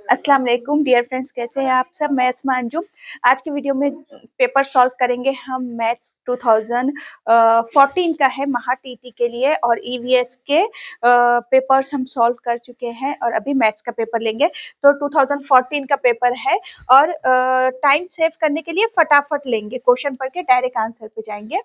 अस्सलाम वालेकुम dear friends, कैसे हैं आप सब। मैं अस्मा अंजुम। आज की वीडियो में पेपर सॉल्व करेंगे हम। मैथ्स 2014 का है महा टीटी के लिए, और ईवीएस के पेपर्स हम सॉल्व कर चुके हैं और अभी मैथ्स का पेपर लेंगे। तो 2014 का पेपर है, और टाइम सेव करने के लिए फटाफट लेंगे, क्वेश्चन पढ़ के डायरेक्ट आंसर पे जाएंगे।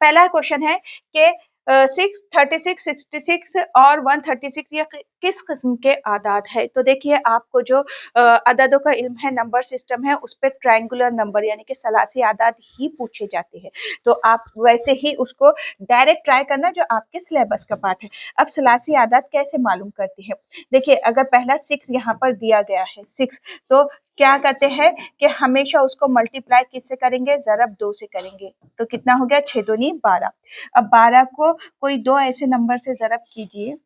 पहला क्वेश्चन है कि 6, 36, 66 और 136 ये किस किस्म के आदाद है। तो देखिए, आपको जो अददों का इल्म है, नंबर सिस्टम है, उस पर ट्रायंगुलर नंबर यानी कि सलासी आदाद ही पूछे जाते हैं। तो आप वैसे ही उसको डायरेक्ट ट्राई करना जो आपके सिलेबस का पार्ट है। अब सलासी आदाद कैसे मालूम करते हैं। देखिए, अगर पहला 6 यहाँ पर दिया गया है 6, तो क्या करते हैं कि हमेशा उसको मल्टीप्लाई किससे करेंगे, ज़रब 2 से करेंगे। तो कितना हो गया, 6 दूनी 12। अब 12 को कोई दो ऐसे नंबर से ज़रब कीजिए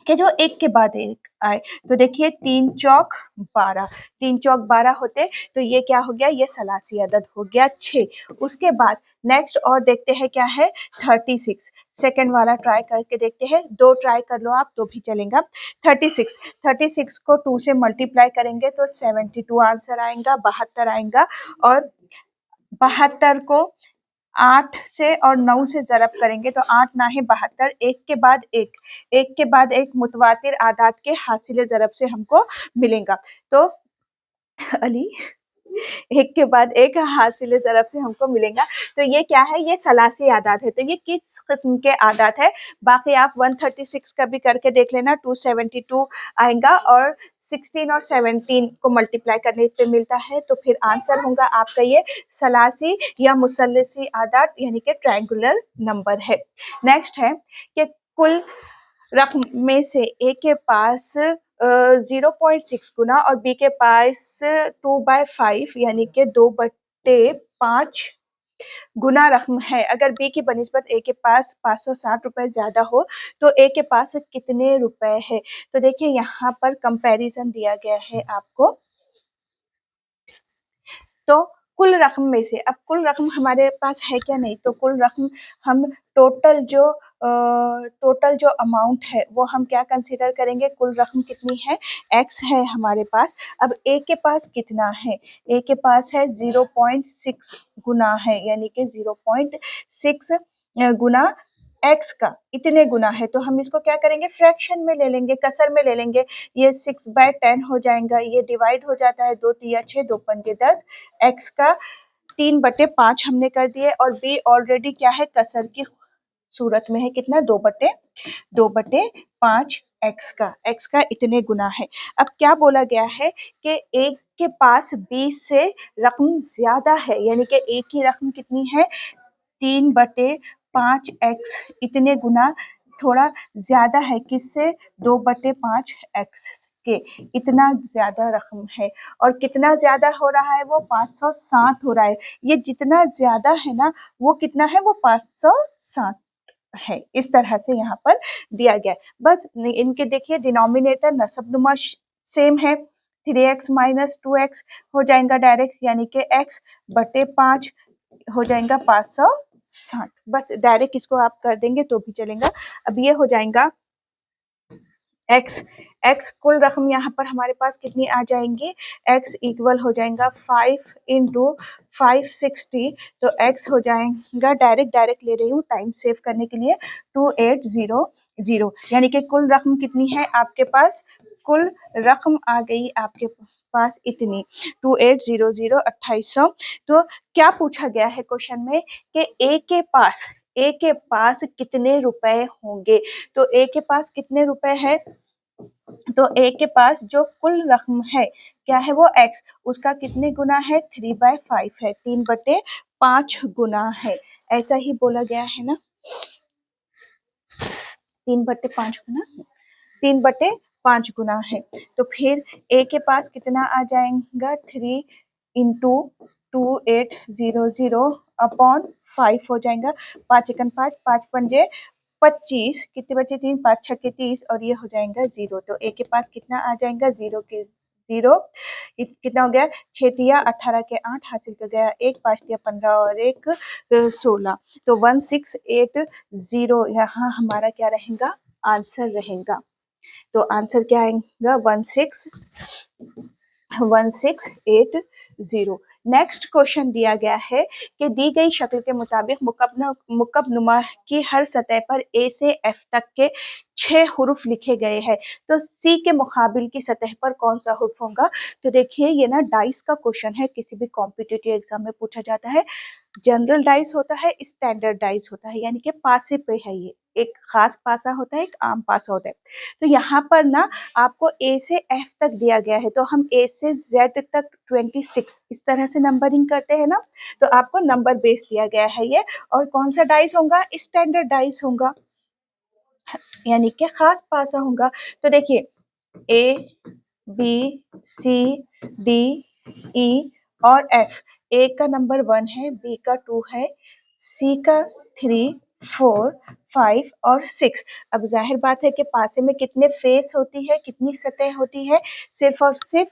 कि जो एक के बाद एक आए। तो देखिए, 3 चौक 12, 3 चौक 12 होते, तो ये क्या हो गया, ये सलासी अदद हो गया 6। उसके बाद नेक्स्ट और देखते हैं क्या है, 36। सेकंड वाला ट्राई करके देखते हैं, 2 ट्राई कर लो आप तो भी चलेगा। 36 को 2 से मल्टीप्लाई करेंगे तो 72 आंसर आएगा, 72 आएगा। और 72 को 8 से और 9 से ज़रब करेंगे तो 8 ना है 72, एक के बाद एक मुतवातिर आदाद के हासिल ज़रब से हमको मिलेगा। तो अली, एक के बाद एक हासिल ज़रब से हमको मिलेगा। तो ये क्या है, ये सलासी आदाद है। तो ये किस किस्म के आदाद है। बाकी आप 136 का भी करके देख लेना, 272 आएगा, और 16 और 17 को मल्टीप्लाई करने पे मिलता है। तो फिर आंसर होगा आपका ये सलासी या मुसल्लसी आदाद यानी कि ट्रायंगुलर नंबर है। नेक्स्ट है कि कुल रकम में से ए के पास 0.6 गुना और बी के पास 2/5 यानी कि 2/5 गुना रकम है। अगर बी की बनिस्बत ए के पास 560 रुपए ज्यादा हो तो ए के पास कितने रुपए है। तो देखिए, यहाँ पर कंपैरिजन दिया गया है आपको। तो कुल रकम में से, अब कुल रकम हमारे पास है क्या, नहीं। तो कुल रकम हम टोटल जो अमाउंट है वो हम क्या कंसीडर करेंगे, कुल रकम कितनी है, x है हमारे पास। अब a के पास कितना है, a के पास है 0.6 गुना है, यानी कि 0.6 गुना x का इतने गुना है। तो हम इसको क्या करेंगे, फ्रैक्शन में ले लेंगे, कसर में ले लेंगे। ये 6/10 हो जाएगा, ये डिवाइड हो जाता है, 2 तिया 6, 2 पंजे 10। x का 3/5 हमने कर दिए, और b ऑलरेडी क्या है, कसर की सूरत में है, कितना, 2/5 x का इतने गुना है। अब क्या बोला गया है कि एक के पास 20 से रकम ज्यादा है, यानी कि एक की रकम कितनी है, 3/5 इतने गुना थोड़ा ज्यादा है, किससे, 2/5 के इतना ज्यादा रकम है। और कितना ज्यादा हो रहा है, वो 560 हो रहा है। ये जितना ज्यादा है ना, वो कितना है, वो 560 है। इस तरह से यहाँ पर दिया गया है। बस इनके देखिए, डिनोमिनेटर नसबनुमा सेम है, 3x माइनस 2x हो जाएगा डायरेक्ट, यानी कि x/5 हो जाएगा 560। बस डायरेक्ट इसको आप कर देंगे तो भी चलेगा। अब ये हो जाएगा x कुल रकम यहाँ पर हमारे पास कितनी आ जाएंगी, x इक्वल हो जाएगा 5 इंटू 560। तो x हो जाएगा, डायरेक्ट ले रही हूँ टाइम सेव करने के लिए, 2800, यानी कि कुल रकम कितनी है आपके पास, कुल रकम आ गई आपके पास इतनी, 2800 2800। तो क्या पूछा गया है क्वेश्चन में कि ए के पास कितने रुपए होंगे। तो ए के पास कितने रुपए है, तो ए के पास जो कुल रकम है क्या है, वो x, उसका कितने गुना है, 3/5 है, 3/5 गुना है। ऐसा ही बोला गया है ना, 3/5 गुना, 3/5 गुना है। तो फिर ए के पास कितना आ जाएगा, 3 इंटू 2800 अपॉन 5 हो जाएगा, 5 एकन 5, 5 पंजे 25, कितने बचे, 3, 5 छक्के 30, और ये हो जाएगा 0। तो ए के पास कितना आ जाएगा, 0 के 0, कितना हो गया, 6 तिया 18 के 8 हासिल कर गया, 1 5 तिया 15 और 1 16। तो 1680 यहाँ हमारा क्या रहेगा, आंसर रहेगा। तो आंसर क्या आएगा 1680। नेक्स्ट क्वेश्चन दिया गया है कि दी गई शक्ल के मुताबिक मुकब्ब नुमा की हर सतह पर ए से एफ तक के 6 हुरूफ लिखे गए हैं, तो सी के मुकाबिल की सतह पर कौन सा हुरूफ होगा। तो देखिए ये ना डाइस का क्वेश्चन है, किसी भी कॉम्पिटिटिव एग्जाम में पूछा जाता है। जनरल डाइस होता है, स्टैंडर्ड डाइस होता है, यानी कि पासे पे है। ये एक खास पासा होता है, एक आम पासा होता है। तो यहाँ पर ना आपको ए से एफ तक दिया गया है, तो हम ए से जेड तक 26 इस तरह से नंबरिंग करते हैं ना, तो आपको नंबर बेस दिया गया है ये। और कौन सा डाइस होगा, स्टैंडर्ड डाइस होगा, यानी कि खास पासा होगा। तो देखिए A B C D E और एफ। ए का नंबर 1 है, बी का 2 है, सी का 3 4 5 और 6। अब जाहिर बात है कि पासे में कितने फेस होती है, कितनी सतह होती है, सिर्फ और सिर्फ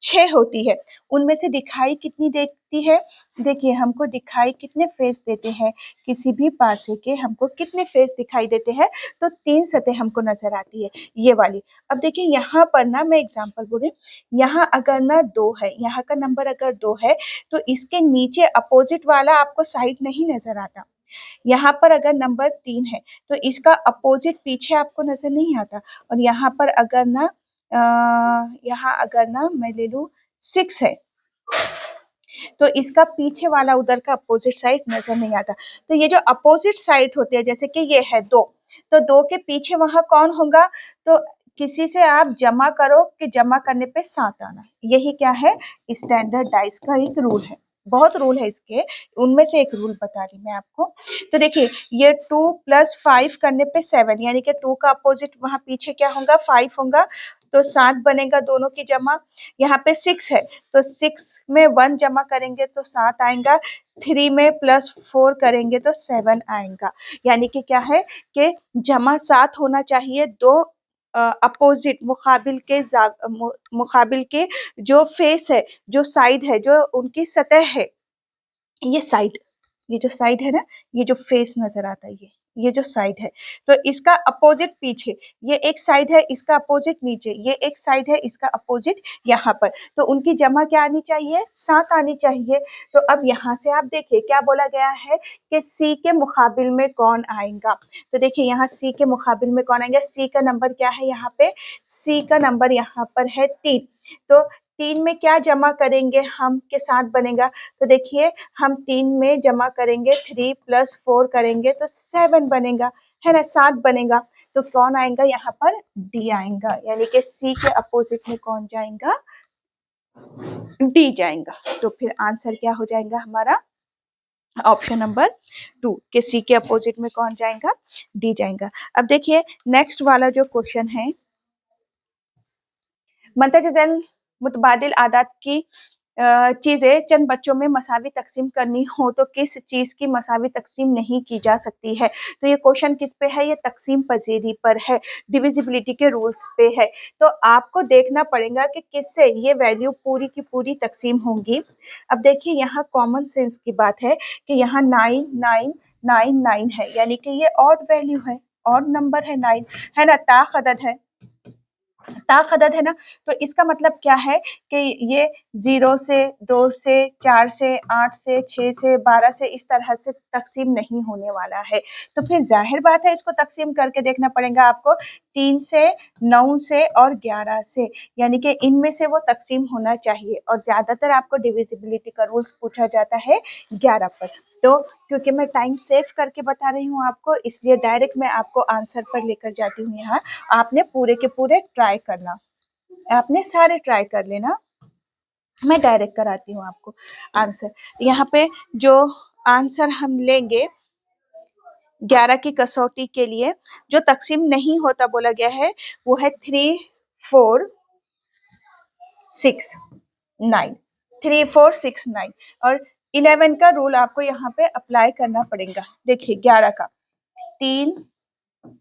6 होती है। उनमें से दिखाई कितनी देती है, देखिए हमको दिखाई कितने फेस देते हैं, किसी भी पासे के हमको कितने फेस दिखाई देते हैं, तो 3 सतह हमको नजर आती है, ये वाली। अब देखिए यहाँ पर ना मैं एग्जांपल बोल रही हूँ, यहाँ अगर ना 2 है, यहाँ का नंबर अगर 2 है, तो इसके नीचे अपोजिट वाला आपको साइड नहीं नजर आता। यहाँ पर अगर नंबर 3 है, तो इसका अपोजिट पीछे आपको नजर नहीं आता। और यहाँ पर अगर ना यहाँ अगर ना मैं ले लूँ 6 है, तो इसका पीछे वाला उधर का अपोजिट साइड नजर नहीं आता। तो ये जो अपोजिट साइड होते हैं, जैसे कि ये है 2, तो 2 के पीछे वहां कौन होगा, तो किसी से आप जमा करो कि जमा करने पे 7 आना। यही क्या है, स्टैंडर्ड डाइस का एक रूल है। बहुत रूल है इसके, उनमें से एक रूल बता रही मैं आपको। तो देखिए ये 2 + 5 करने पे 7, यानी कि 2 का अपोजिट वहां पीछे क्या होगा, 5 होगा, तो 7 बनेगा दोनों की जमा। यहाँ पे 6 है, तो 6 में 1 जमा करेंगे तो 7 आएगा, 3 में +4 करेंगे तो 7 आएगा। यानी कि क्या है कि जमा 7 होना चाहिए, दो अपोजिट मुकाबिल के जो फेस है, जो साइड है, जो उनकी सतह है, ये साइड, ये जो साइड है ना, ये जो फेस नजर आता है, ये जो साइड है, तो इसका अपोजिट पीछे, ये एक साइड है, इसका अपोजिट नीचे, ये एक साइड है, इसका अपोजिट यहाँ पर, तो उनकी जमा क्या आनी चाहिए, 7 आनी चाहिए। तो अब यहाँ से आप देखिए क्या बोला गया है कि सी के मुकाबिल में कौन आएगा। तो देखिए यहाँ सी के मुकाबिल में कौन आएगा, सी का नंबर क्या है, यहाँ पे सी का नंबर यहाँ पर है 3। तो 3 में क्या जमा करेंगे हम के 7 बनेगा, तो देखिए हम 3 में जमा करेंगे, 3 + 4 करेंगे तो 7 बनेगा, है ना, 7 बनेगा। तो कौन आएगा यहाँ पर, डी आएगा, यानी कि सी के अपोजिट में कौन जाएगा, डी जाएगा। तो फिर आंसर क्या हो जाएगा हमारा, ऑप्शन नंबर 2 के सी के अपोजिट में कौन जाएगा, डी जाएगा। अब देखिए नेक्स्ट वाला जो क्वेश्चन है, मतजन मुतबादिल आदात की चीजें चंद बच्चों में मसावी तकसीम करनी हो तो किस चीज की मसावी तकसीम नहीं की जा सकती है। तो ये क्वेश्चन किस पे है, ये तकसीम पजीरी पर है, डिविजिबिलिटी के रूल्स पे है। तो आपको देखना पड़ेगा कि किससे ये वैल्यू पूरी की पूरी तकसीम होंगी। अब देखिए यहाँ कॉमन सेंस की बात है कि यहाँ 9999 है, यानी कि ये ऑड वैल्यू है, ऑड नंबर है 9, है ना, ताक अदद है, ताक अदद है ना। तो इसका मतलब क्या है कि ये 0 से 2 से 4 से 8 से 6 से 12 से इस तरह से तकसीम नहीं होने वाला है। तो फिर जाहिर बात है इसको तकसीम करके देखना पड़ेगा आपको 3 से 9 से और 11 से, यानी कि इनमें से वो तकसीम होना चाहिए। और ज्यादातर आपको डिविजिबिलिटी का रूल्स पूछा जाता है 11 पर। तो क्योंकि मैं टाइम सेव करके बता रही हूँ आपको, इसलिए डायरेक्ट मैं आपको आंसर पर लेकर जाती हूँ। यहाँ आपने पूरे के पूरे ट्राई करना, आपने सारे ट्राई कर लेना, मैं डायरेक्ट कराती हूँ आपको आंसर। यहाँ पे जो आंसर हम लेंगे 11 की कसौटी के लिए, जो तकसीम नहीं होता बोला गया है वो है 3 4 6 9, 3 4 6 9। और 11 का रूल आपको यहाँ पे अप्लाई करना पड़ेगा। देखिए 11 का 3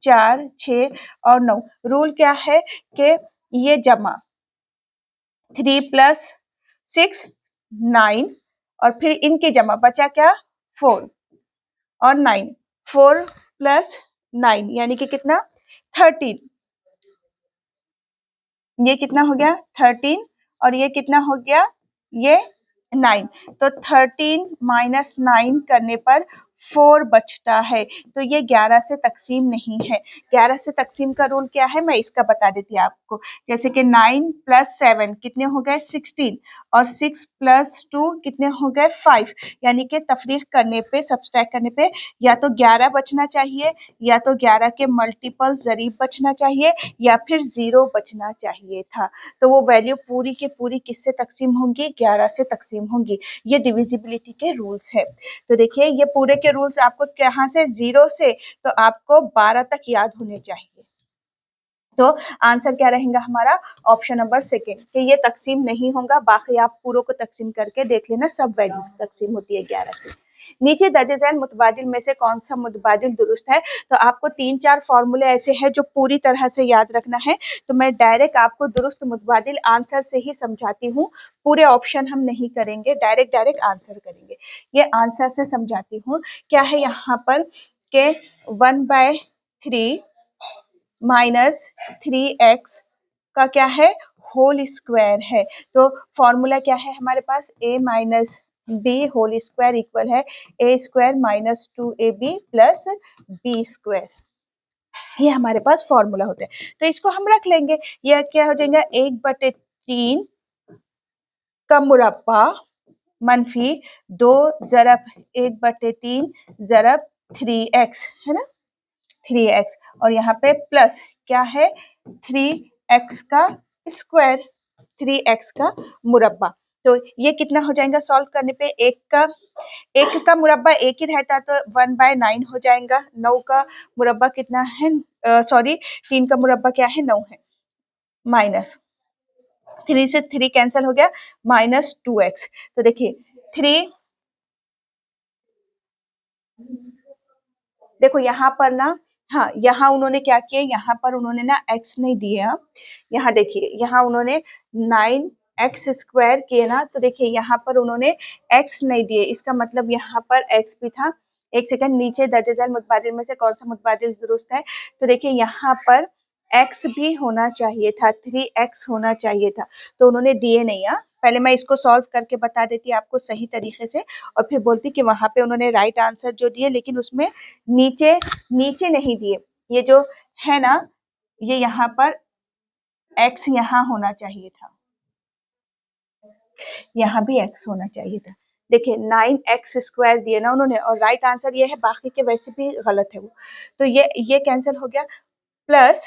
4 6 और 9, रूल क्या है कि ये जमा 3 + 6 9 और फिर इनकी जमा बचा क्या 4 और 9, 4 + 9 यानी कि कितना 13। ये कितना हो गया 13 और ये कितना हो गया ये 9। तो 13 माइनस 9 करने पर 4 बचता है। तो ये 11 से तकसीम नहीं है। 11 से तकसीम का रूल क्या है मैं इसका बता देती हूँ आपको। जैसे कि 9 प्लस 7 कितने हो गए 16 और 6 प्लस 2 कितने हो गए 5। यानी कि तफरीक करने पे सब्सट्रैक्ट करने पे या तो 11 बचना चाहिए या तो 11 के मल्टीपल ज़रीब बचना चाहिए या फिर 0 बचना चाहिए था। तो वो वैल्यू पूरी की पूरी किससे तकसीम होंगी 11 से तकसीम होंगी। ये डिविजिबिलिटी के रूल्स है। तो देखिए ये पूरे के रूल्स आपको कहाँ से 0 से तो आपको 12 तक याद होने चाहिए। तो आंसर क्या रहेगा हमारा ऑप्शन नंबर सेकेंड कि ये तकसीम नहीं होगा। बाकी आप पूरों को तकसीम करके देख लेना सब वैल्यू तकसीम होती है 11 से। नीचे दर्ज झैल मुतबादिल में से कौन सा मुतबादिल दुरुस्त है। तो आपको 3-4 फॉर्मूले ऐसे हैं जो पूरी तरह से याद रखना है। तो मैं डायरेक्ट आपको दुरुस्त मुतबादिल आंसर से ही समझाती हूँ। पूरे ऑप्शन हम नहीं करेंगे, डायरेक्ट आंसर करेंगे। ये आंसर से समझाती हूँ। क्या है यहाँ पर के 1/3 माइनस 3x का क्या है होल स्क्वायर है। तो फॉर्मूला क्या है हमारे पास a minus b whole square equal है a square minus 2ab plus b square. ये हमारे पास फॉर्मूला होता है। तो इसको हम रख लेंगे। यह क्या हो जाएगा 1/3 का मुरब्बा मनफी 2 ज़रब 1/3 ज़रब 3x है ना 3x और यहाँ पे प्लस क्या है 3x का स्क्वायर 3x का मुरब्बा। तो ये कितना हो जाएगा सॉल्व करने पे एक का मुरब्बा एक ही रहता तो 1/9 हो जाएगा। 9 का मुरब्बा कितना है सॉरी 3 का मुरब्बा क्या है 9 है माइनस 3 से 3 कैंसिल हो गया माइनस 2x। तो देखिए 3 देखो यहाँ पर ना हाँ यहाँ उन्होंने क्या किया यहाँ पर उन्होंने ना x नहीं दिए। यहाँ देखिए यहाँ उन्होंने 9x स्क्वायर किए ना तो देखिए यहाँ पर उन्होंने x नहीं दिए। इसका मतलब यहाँ पर x भी था। एक सेकंड नीचे दर्ज झैल मुतबादिल में से कौन सा मुतबादिल दुरुस्त है। तो देखिए यहाँ पर x भी होना चाहिए था 3x होना चाहिए था तो उन्होंने दिए नहीं। पहले मैं इसको सॉल्व करके बता देती आपको सही तरीके से और फिर बोलती कि वहां पे उन्होंने राइट आंसर जो दिए लेकिन उसमें नीचे नीचे नहीं दिए। ये जो है ना ये यहाँ पर x यहाँ होना चाहिए था यहाँ भी x होना चाहिए था। देखिए 9x स्क्वायर दिए ना उन्होंने और राइट आंसर ये है बाकी के वैसे भी गलत है वो। तो ये कैंसिल हो गया प्लस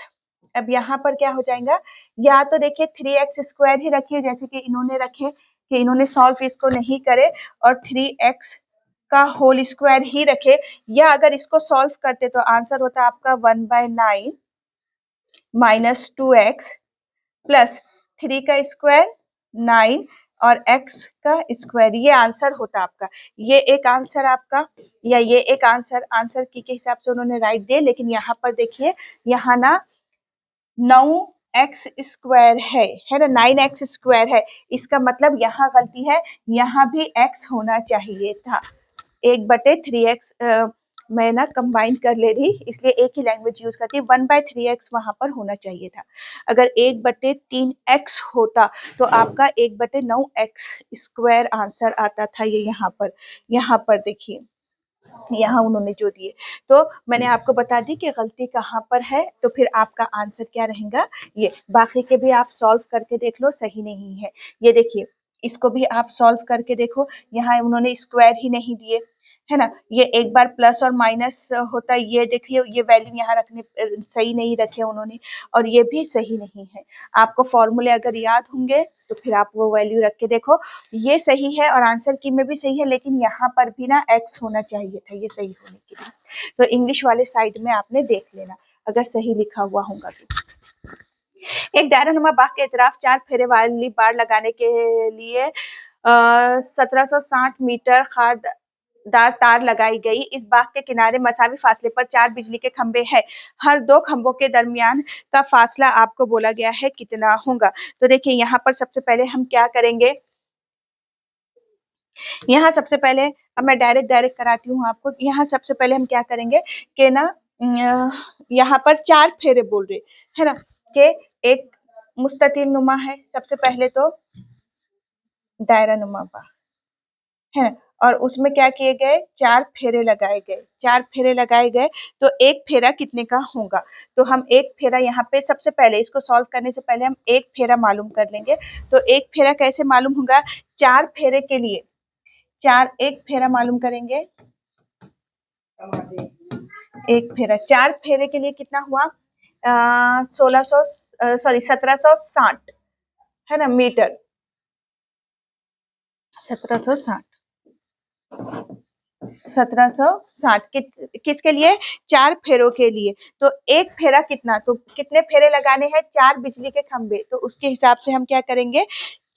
अब यहाँ पर क्या हो जाएगा या तो देखिए 3x स्क्वायर ही रखिए जैसे कि इन्होंने रखे कि इन्होंने सॉल्व इसको नहीं करे और 3x का होल स्क्वायर ही रखे या अगर इसको सॉल्व करते तो आंसर होता आपका 1/9 माइनस 2x प्लस 3 का स्क्वायर 9 और x का स्क्वायर ये आंसर होता आपका। ये एक आंसर आपका या ये एक आंसर की के हिसाब से उन्होंने राइट दिए लेकिन यहाँ पर देखिए यहाँ ना 9x स्क्वायर है ना 9x स्क्वायर है। इसका मतलब यहाँ गलती है यहाँ भी x होना चाहिए था 1/3x मैं ना कंबाइन कर ले रही इसलिए एक ही लैंग्वेज यूज करती 1/3x वहां पर होना चाहिए था। अगर 1/3x होता तो आपका 1/9x स्क्वायर आंसर आता था। ये यहाँ पर देखिए यहाँ उन्होंने जो दिए तो मैंने आपको बता दी कि गलती कहाँ पर है तो फिर आपका आंसर क्या रहेगा ये। बाकी के भी आप सॉल्व करके देख लो सही नहीं है। ये देखिए इसको भी आप सॉल्व करके देखो यहाँ उन्होंने स्क्वायर ही नहीं दिए है ना। ये एक बार प्लस और माइनस होता है ये देखिए ये वैल्यू यहाँ रखने सही नहीं रखे उन्होंने और ये भी सही नहीं है। आपको फॉर्मूले अगर याद होंगे तो फिर आप वो वैल्यू रख के देखो ये सही है और आंसर की में भी सही है लेकिन यहाँ पर भी ना x होना चाहिए था ये सही होने के लिए। तो इंग्लिश वाले साइड में आपने देख लेना अगर सही लिखा हुआ होगा तो। एक दायरानुमा बाग के इतराफ 4 फेरे वाली बाड़ लगाने के लिए 1760 मीटर खारदार तार लगाई गई। इस बाग के किनारे मसावी फासले पर 4 बिजली के खंभे हैं। हर 2 खंभों के दरमियान का फासला आपको बोला गया है कितना होगा। तो देखिए यहाँ पर सबसे पहले हम क्या करेंगे यहाँ सबसे पहले अब मैं डायरेक्ट कराती हूँ आपको। यहाँ सबसे पहले हम क्या करेंगे कि ना यहाँ पर 4 फेरे बोल रहे है ना कि एक मुस्ततिल नुमा है, सबसे पहले तो दायरा नुमा बार है, और उसमें क्या किए गए, 4 फेरे लगाए गए। 4 फेरे लगाए गए तो एक फेरा कितने का होगा, तो हम एक फेरा यहाँ पे सबसे पहले इसको सॉल्व करने से पहले हम एक फेरा मालूम कर लेंगे। तो एक फेरा कैसे मालूम होगा, 4 फेरे के लिए एक फेरा मालूम करेंगे। एक फेरा 4 फेरे के लिए कितना हुआ, 1600 सॉरी 1760 है ना मीटर, 1760 किसके लिए, 4 फेरों के लिए। तो एक फेरा कितना, तो कितने फेरे लगाने हैं, 4 बिजली के खंभे, तो उसके हिसाब से हम क्या करेंगे,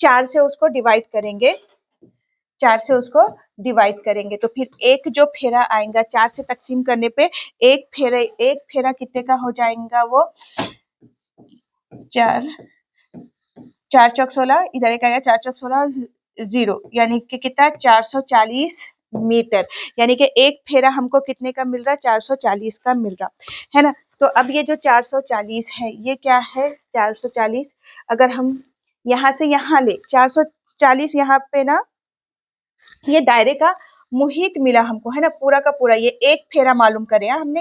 4 से उसको डिवाइड करेंगे, 4 से उसको डिवाइड करेंगे। तो फिर एक जो फेरा आएगा 4 से तकसीम करने पे एक फेरा कितने का हो जाएगा, वो 4 चौक 16, इधर एक आएगा 4 चौक 16 0, यानी कि कितना 440 मीटर, यानी कि एक फेरा हमको कितने का मिल रहा है, 440 का मिल रहा है ना। तो अब ये जो 440 है ये क्या है, 440 अगर हम यहाँ से यहाँ ले 440 यहाँ पे ना, ये दायरे का मुहित मिला हमको है ना, पूरा का पूरा, ये एक फेरा मालूम करे हमने,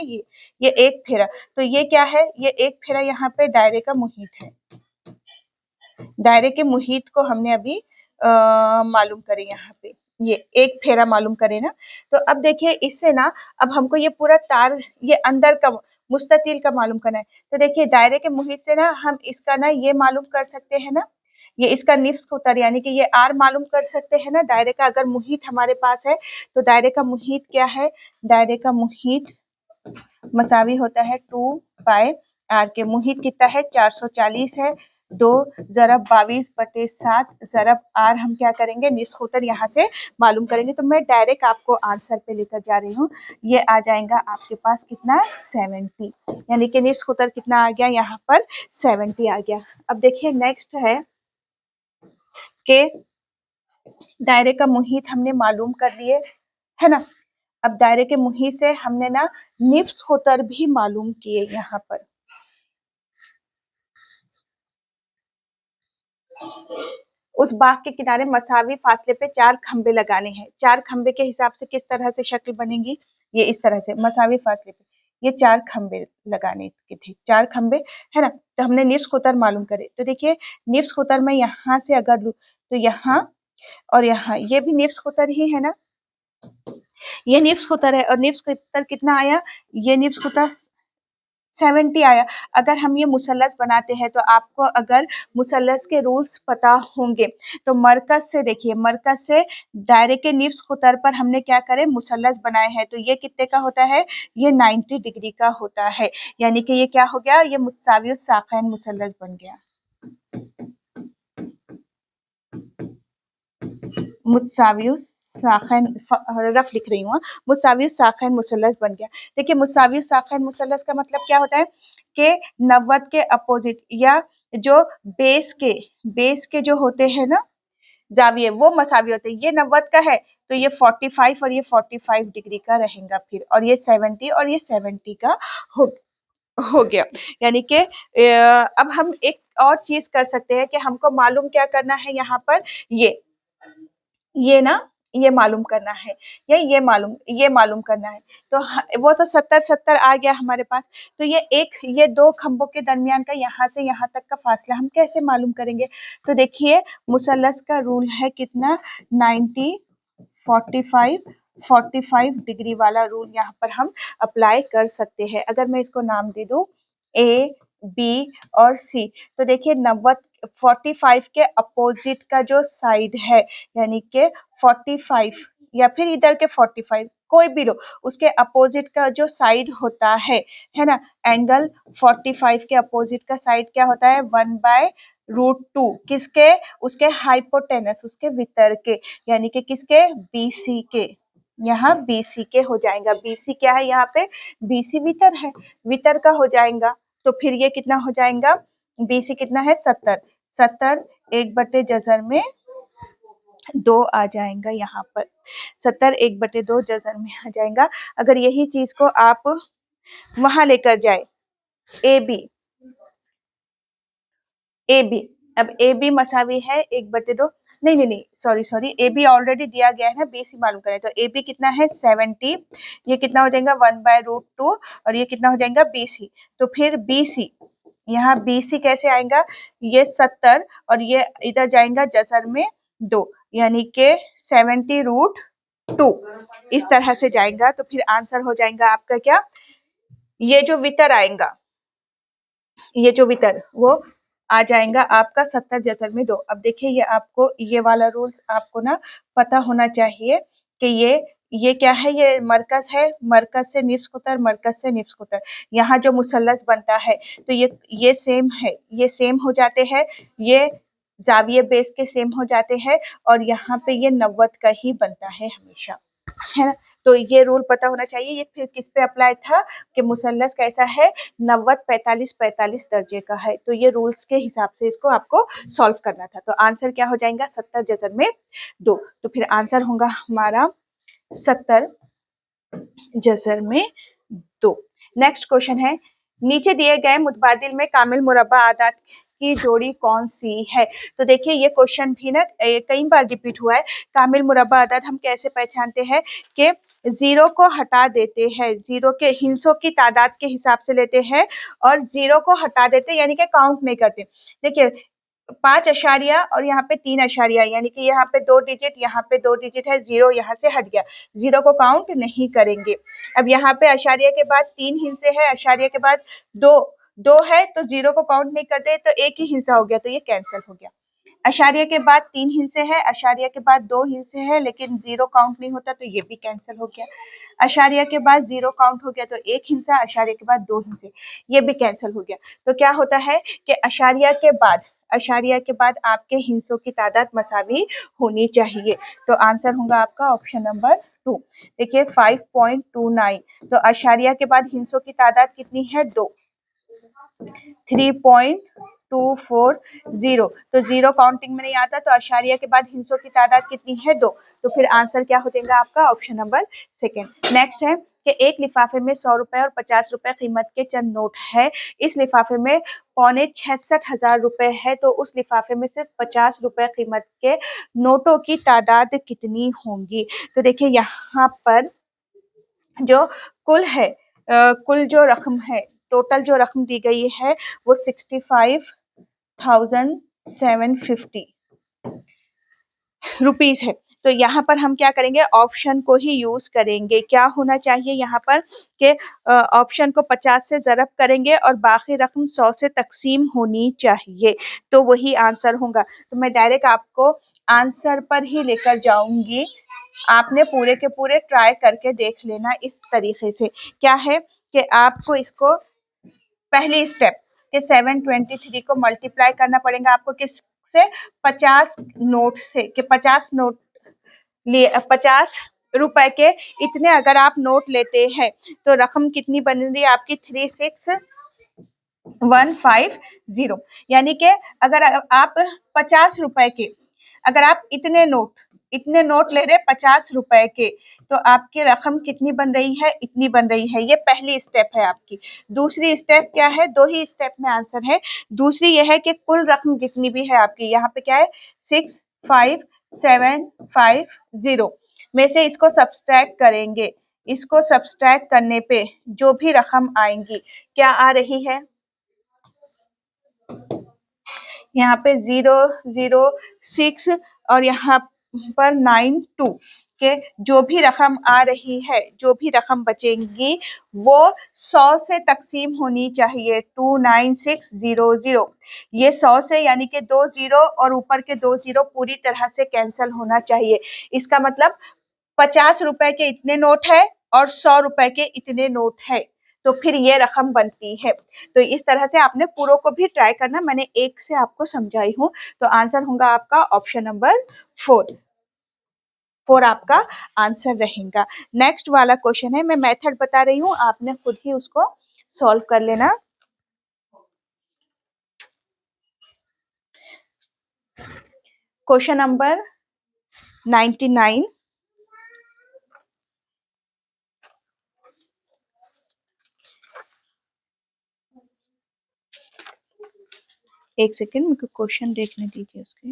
ये एक फेरा, तो ये क्या है, ये एक फेरा यहाँ पे दायरे का मुहित है, दायरे के मुहित को हमने अभी मालूम करे, यहाँ पे ये एक फेरा मालूम करे ना। तो अब देखिए इससे ना, अब हमको ये पूरा तार ये अंदर का मुस्ततिल का मालूम करना है। तो देखिए दायरे के मुहित से ना हम इसका ना ये मालूम कर सकते हैं ना, ये इसका निफ्स उत्तर यानी कि ये आर मालूम कर सकते हैं ना। दायरे का अगर मुहित हमारे पास है तो दायरे का मुहित क्या है, दायरे का मुहित मसावी होता है 2 पाई आर के। मुहित कितना है, 440 है, 2 ज़रब 22/7 ज़रब आर हम क्या करेंगे, निस्फ उत्तर यहाँ से मालूम करेंगे। तो मैं डायरेक्ट आपको आंसर पे लेकर जा रही हूँ, ये आ जाएगा आपके पास कितना 70, यानी कि निस्फ उत्तर कितना आ गया यहाँ पर 70 आ गया। अब देखिए नेक्स्ट है कि दायरे का मुहित हमने मालूम कर लिए है ना। अब दायरे के मुहित से हमने ना निफ्स उत्तर भी मालूम किए यहाँ पर। उस बाग के किनारे मसावी फासले पे 4 खंबे लगाने हैं। 4 खंबे के हिसाब से किस तरह से शक्ल बनेगी, ये इस तरह से मसावी फासले पे ये 4 खंबे लगाने के थे, 4 खंबे है ना। तो हमने निफ्स उत्तर मालूम करे, तो देखिए निफ्स उत्तर में यहाँ से अगर लूँ तो यहाँ और यहाँ ये भी निफ्स उत्तर ही है ना, ये निफ्स उत्तर है, और निफ्स उत्तर कितना आया, ये निफ्स उत्तर 70 आया। अगर हम ये मुसल्लस बनाते हैं तो आपको अगर मुसल्लस के रूल्स पता होंगे तो मरकज से देखिए, मरकज से दायरे के निफ्स उत्तर पर हमने क्या करे, मुसल्लस बनाए हैं, तो ये कितने का होता है, ये 90 डिग्री का होता है, यानी कि ये क्या हो गया, ये मुतसावी साक़ैन मुसल्लस बन गया, मुतसावी साक़ैन रफ लिख रही हूँ, मुतसावी साक़ैन मुसल्लस बन गया। देखिए मुतसावी साक़ैन मुसल्लस का मतलब क्या होता है कि 90 के अपोजिट या जो बेस के जो होते हैं ना जाविये वो मसावी होते हैं। ये 90 का है तो ये 45 और ये 45 डिग्री का रहेगा फिर, और ये 70 और ये 70 का हो गया। यानी कि अब हम एक और चीज कर सकते हैं कि हमको मालूम क्या करना है यहाँ पर, ये ना ये मालूम करना है, या ये मालूम करना है। तो वो तो 70 आ गया हमारे पास। तो ये 2 खंभों के दरमियान का यहाँ से यहाँ तक का फासला हम कैसे मालूम करेंगे। तो देखिए मुसल्लस का रूल है कितना 90 45 डिग्री वाला रूल यहाँ पर हम अप्लाई कर सकते हैं। अगर मैं इसको नाम दे दूं ए बी और सी, तो देखिए 45 के अपोजिट का जो साइड है, यानी कि 45 या फिर इधर के 45 कोई भी लो, उसके अपोजिट का जो साइड होता है ना, एंगल 45 के अपोजिट का साइड क्या होता है 1/√2 किसके, उसके हाइपोटेनस, उसके वितर के, यानी कि किसके बीसी के, यहाँ बीसी के हो जाएगा। बीसी क्या है यहाँ पे, बीसी वितर है, वितर का हो जाएगा। तो फिर ये कितना हो जाएगा, बीसी कितना है 70 1/जज़र में 2 आ जाएगा यहाँ पर, 70 1/2 जज़र में आ जाएगा। अगर यही चीज को आप वहां लेकर जाए ए बी ए बी, अब ए बी मसावी है 1/2, नहीं नहीं नहीं, सॉरी, ए बी ऑलरेडी दिया गया है ना, बी सी मालूम करें तो ए बी कितना है 70, ये कितना हो जाएगा 1/√2, और ये कितना हो जाएगा बी सी। तो फिर बी सी, यहाँ बी सी कैसे आएगा, ये 70 और ये इधर जाएगा जसर में 2, यानी के 70√2 इस तरह से जाएगा। तो फिर आंसर हो जाएगा आपका क्या, ये जो वितर आएगा, ये जो वितर वो आ जाएगा आपका 70 जसर में 2। अब देखिए ये आपको ये वाला रूल्स आपको ना पता होना चाहिए कि ये क्या है, ये मरकज है, मरकज से निफ्स कुतर, मरकज से निफ्स कुतर, यहाँ जो मुसल्लस बनता है तो ये सेम है, ये सेम हो जाते हैं, ये जाविये बेस के सेम हो जाते हैं, और यहाँ पे ये 90 का ही बनता है हमेशा, है ना। तो ये रूल पता होना चाहिए। ये फिर किस पे अप्लाई था कि मुसल्लस कैसा है, 90 45 45 दर्जे का है, तो ये रूल्स के हिसाब से इसको आपको सॉल्व करना था। तो आंसर क्या हो जाएगा 70 जजर में 2, तो फिर आंसर होगा हमारा 70 जजर में 2। नेक्स्ट क्वेश्चन है, नीचे दिए गए मुतबादिल में कामिल मुरब्बा आदाद की जोड़ी कौन सी है। तो देखिए ये क्वेश्चन भी ना कई बार रिपीट हुआ है। कामिल मुरब्बा आदाद हम कैसे पहचानते हैं कि जीरो को हटा देते हैं, जीरो के हिस्सों की तादाद के हिसाब से लेते हैं और जीरो को हटा देते हैं, यानी कि काउंट नहीं करते। देखिए 5 अशारिया और यहाँ पे 3 अशारिया, यानी कि यहाँ पे 2 डिजिट, यहाँ पे 2 डिजिट है, जीरो यहाँ से हट गया, जीरो को काउंट नहीं करेंगे। अब यहाँ पे अशारिया के बाद 3 हिस्से है, अशारिया के बाद 2 है, तो जीरो को काउंट नहीं करते, तो एक ही हिस्सा हो गया, तो ये कैंसिल हो गया। अशारिया के बाद 3 हिस्से है, अशारिया के बाद 2 हिस्से है, लेकिन जीरो काउंट नहीं होता, तो ये भी कैंसिल हो गया। अशारिया के बाद जीरो काउंट हो गया, तो एक हिस्सा, अशारिया के बाद 2 हिस्से, ये भी कैंसिल हो गया। तो क्या होता है कि अशारिया के बाद आपके हिस्सों की तादाद मसावी होनी चाहिए। तो आंसर होगा आपका ऑप्शन नंबर 2। देखिए 5.29, तो अशारिया के बाद हिस्सों की तादाद कितनी है 2, 3.240, तो जीरो काउंटिंग में नहीं आता, तो अशारिया के बाद हिस्सों की तादाद कितनी है 2, तो फिर आंसर क्या हो जाएगा आपका ऑप्शन नंबर 2। नेक्स्ट है कि एक लिफाफे में 100 रुपए और 50 रुपए कीमत के चंद नोट है, इस लिफाफे में 65,000 रुपए है, तो उस लिफाफे में सिर्फ 50 रुपए कीमत के नोटों की तादाद कितनी होंगी। तो देखिए यहाँ पर जो कुल है, कुल जो रकम है, टोटल जो रकम दी गई है वो 65,750 रुपीज है। तो यहाँ पर हम क्या करेंगे, ऑप्शन को ही यूज करेंगे। क्या होना चाहिए यहाँ पर कि ऑप्शन को 50 से ज़रब करेंगे और बाकी रकम 100 से तकसीम होनी चाहिए, तो वही आंसर होगा। तो मैं डायरेक्ट आपको आंसर पर ही लेकर जाऊंगी, आपने पूरे के पूरे ट्राई करके देख लेना। इस तरीके से क्या है कि आपको इसको पहली स्टेप के 723 को मल्टीप्लाई करना पड़ेगा आपको, किस से 50 नोट से, कि 50 नोट लिए 50 रुपए के इतने अगर आप नोट लेते हैं तो रकम कितनी बन रही है आपकी 36,150, यानी कि अगर आप 50 रुपए के, अगर आप इतने नोट ले रहे 50 रुपए के, तो आपकी रकम कितनी बन रही है, इतनी बन रही है। ये पहली स्टेप है आपकी। दूसरी स्टेप क्या है, 2 ही स्टेप में आंसर है। दूसरी ये है कि कुल रकम जितनी भी है आपकी, यहाँ पे क्या है 65,750 में से इसको सब्सट्रैक्ट करेंगे, इसको सब्सट्रैक्ट करने पे जो भी रकम आएंगी क्या आ रही है, यहाँ पे 006 और यहाँ पर 92 के जो भी रकम आ रही है, जो भी रकम बचेंगी वो 100 से तकसीम होनी चाहिए, 29600। ये 100 से यानी कि 2 जीरो और ऊपर के 2 जीरो पूरी तरह से कैंसिल होना चाहिए। इसका मतलब 50 रुपए के इतने नोट है और 100 रुपए के इतने नोट है, तो फिर ये रकम बनती है। तो इस तरह से आपने पूरों को भी ट्राई करना, मैंने एक से आपको समझाई हूँ। तो आंसर होगा आपका ऑप्शन नंबर 4 आपका आंसर रहेगा। नेक्स्ट वाला क्वेश्चन है, मैं मेथड बता रही हूँ, आपने खुद ही उसको सॉल्व कर लेना। क्वेश्चन नंबर 99, एक सेकेंड, मुझे क्वेश्चन देखने दीजिए उसके।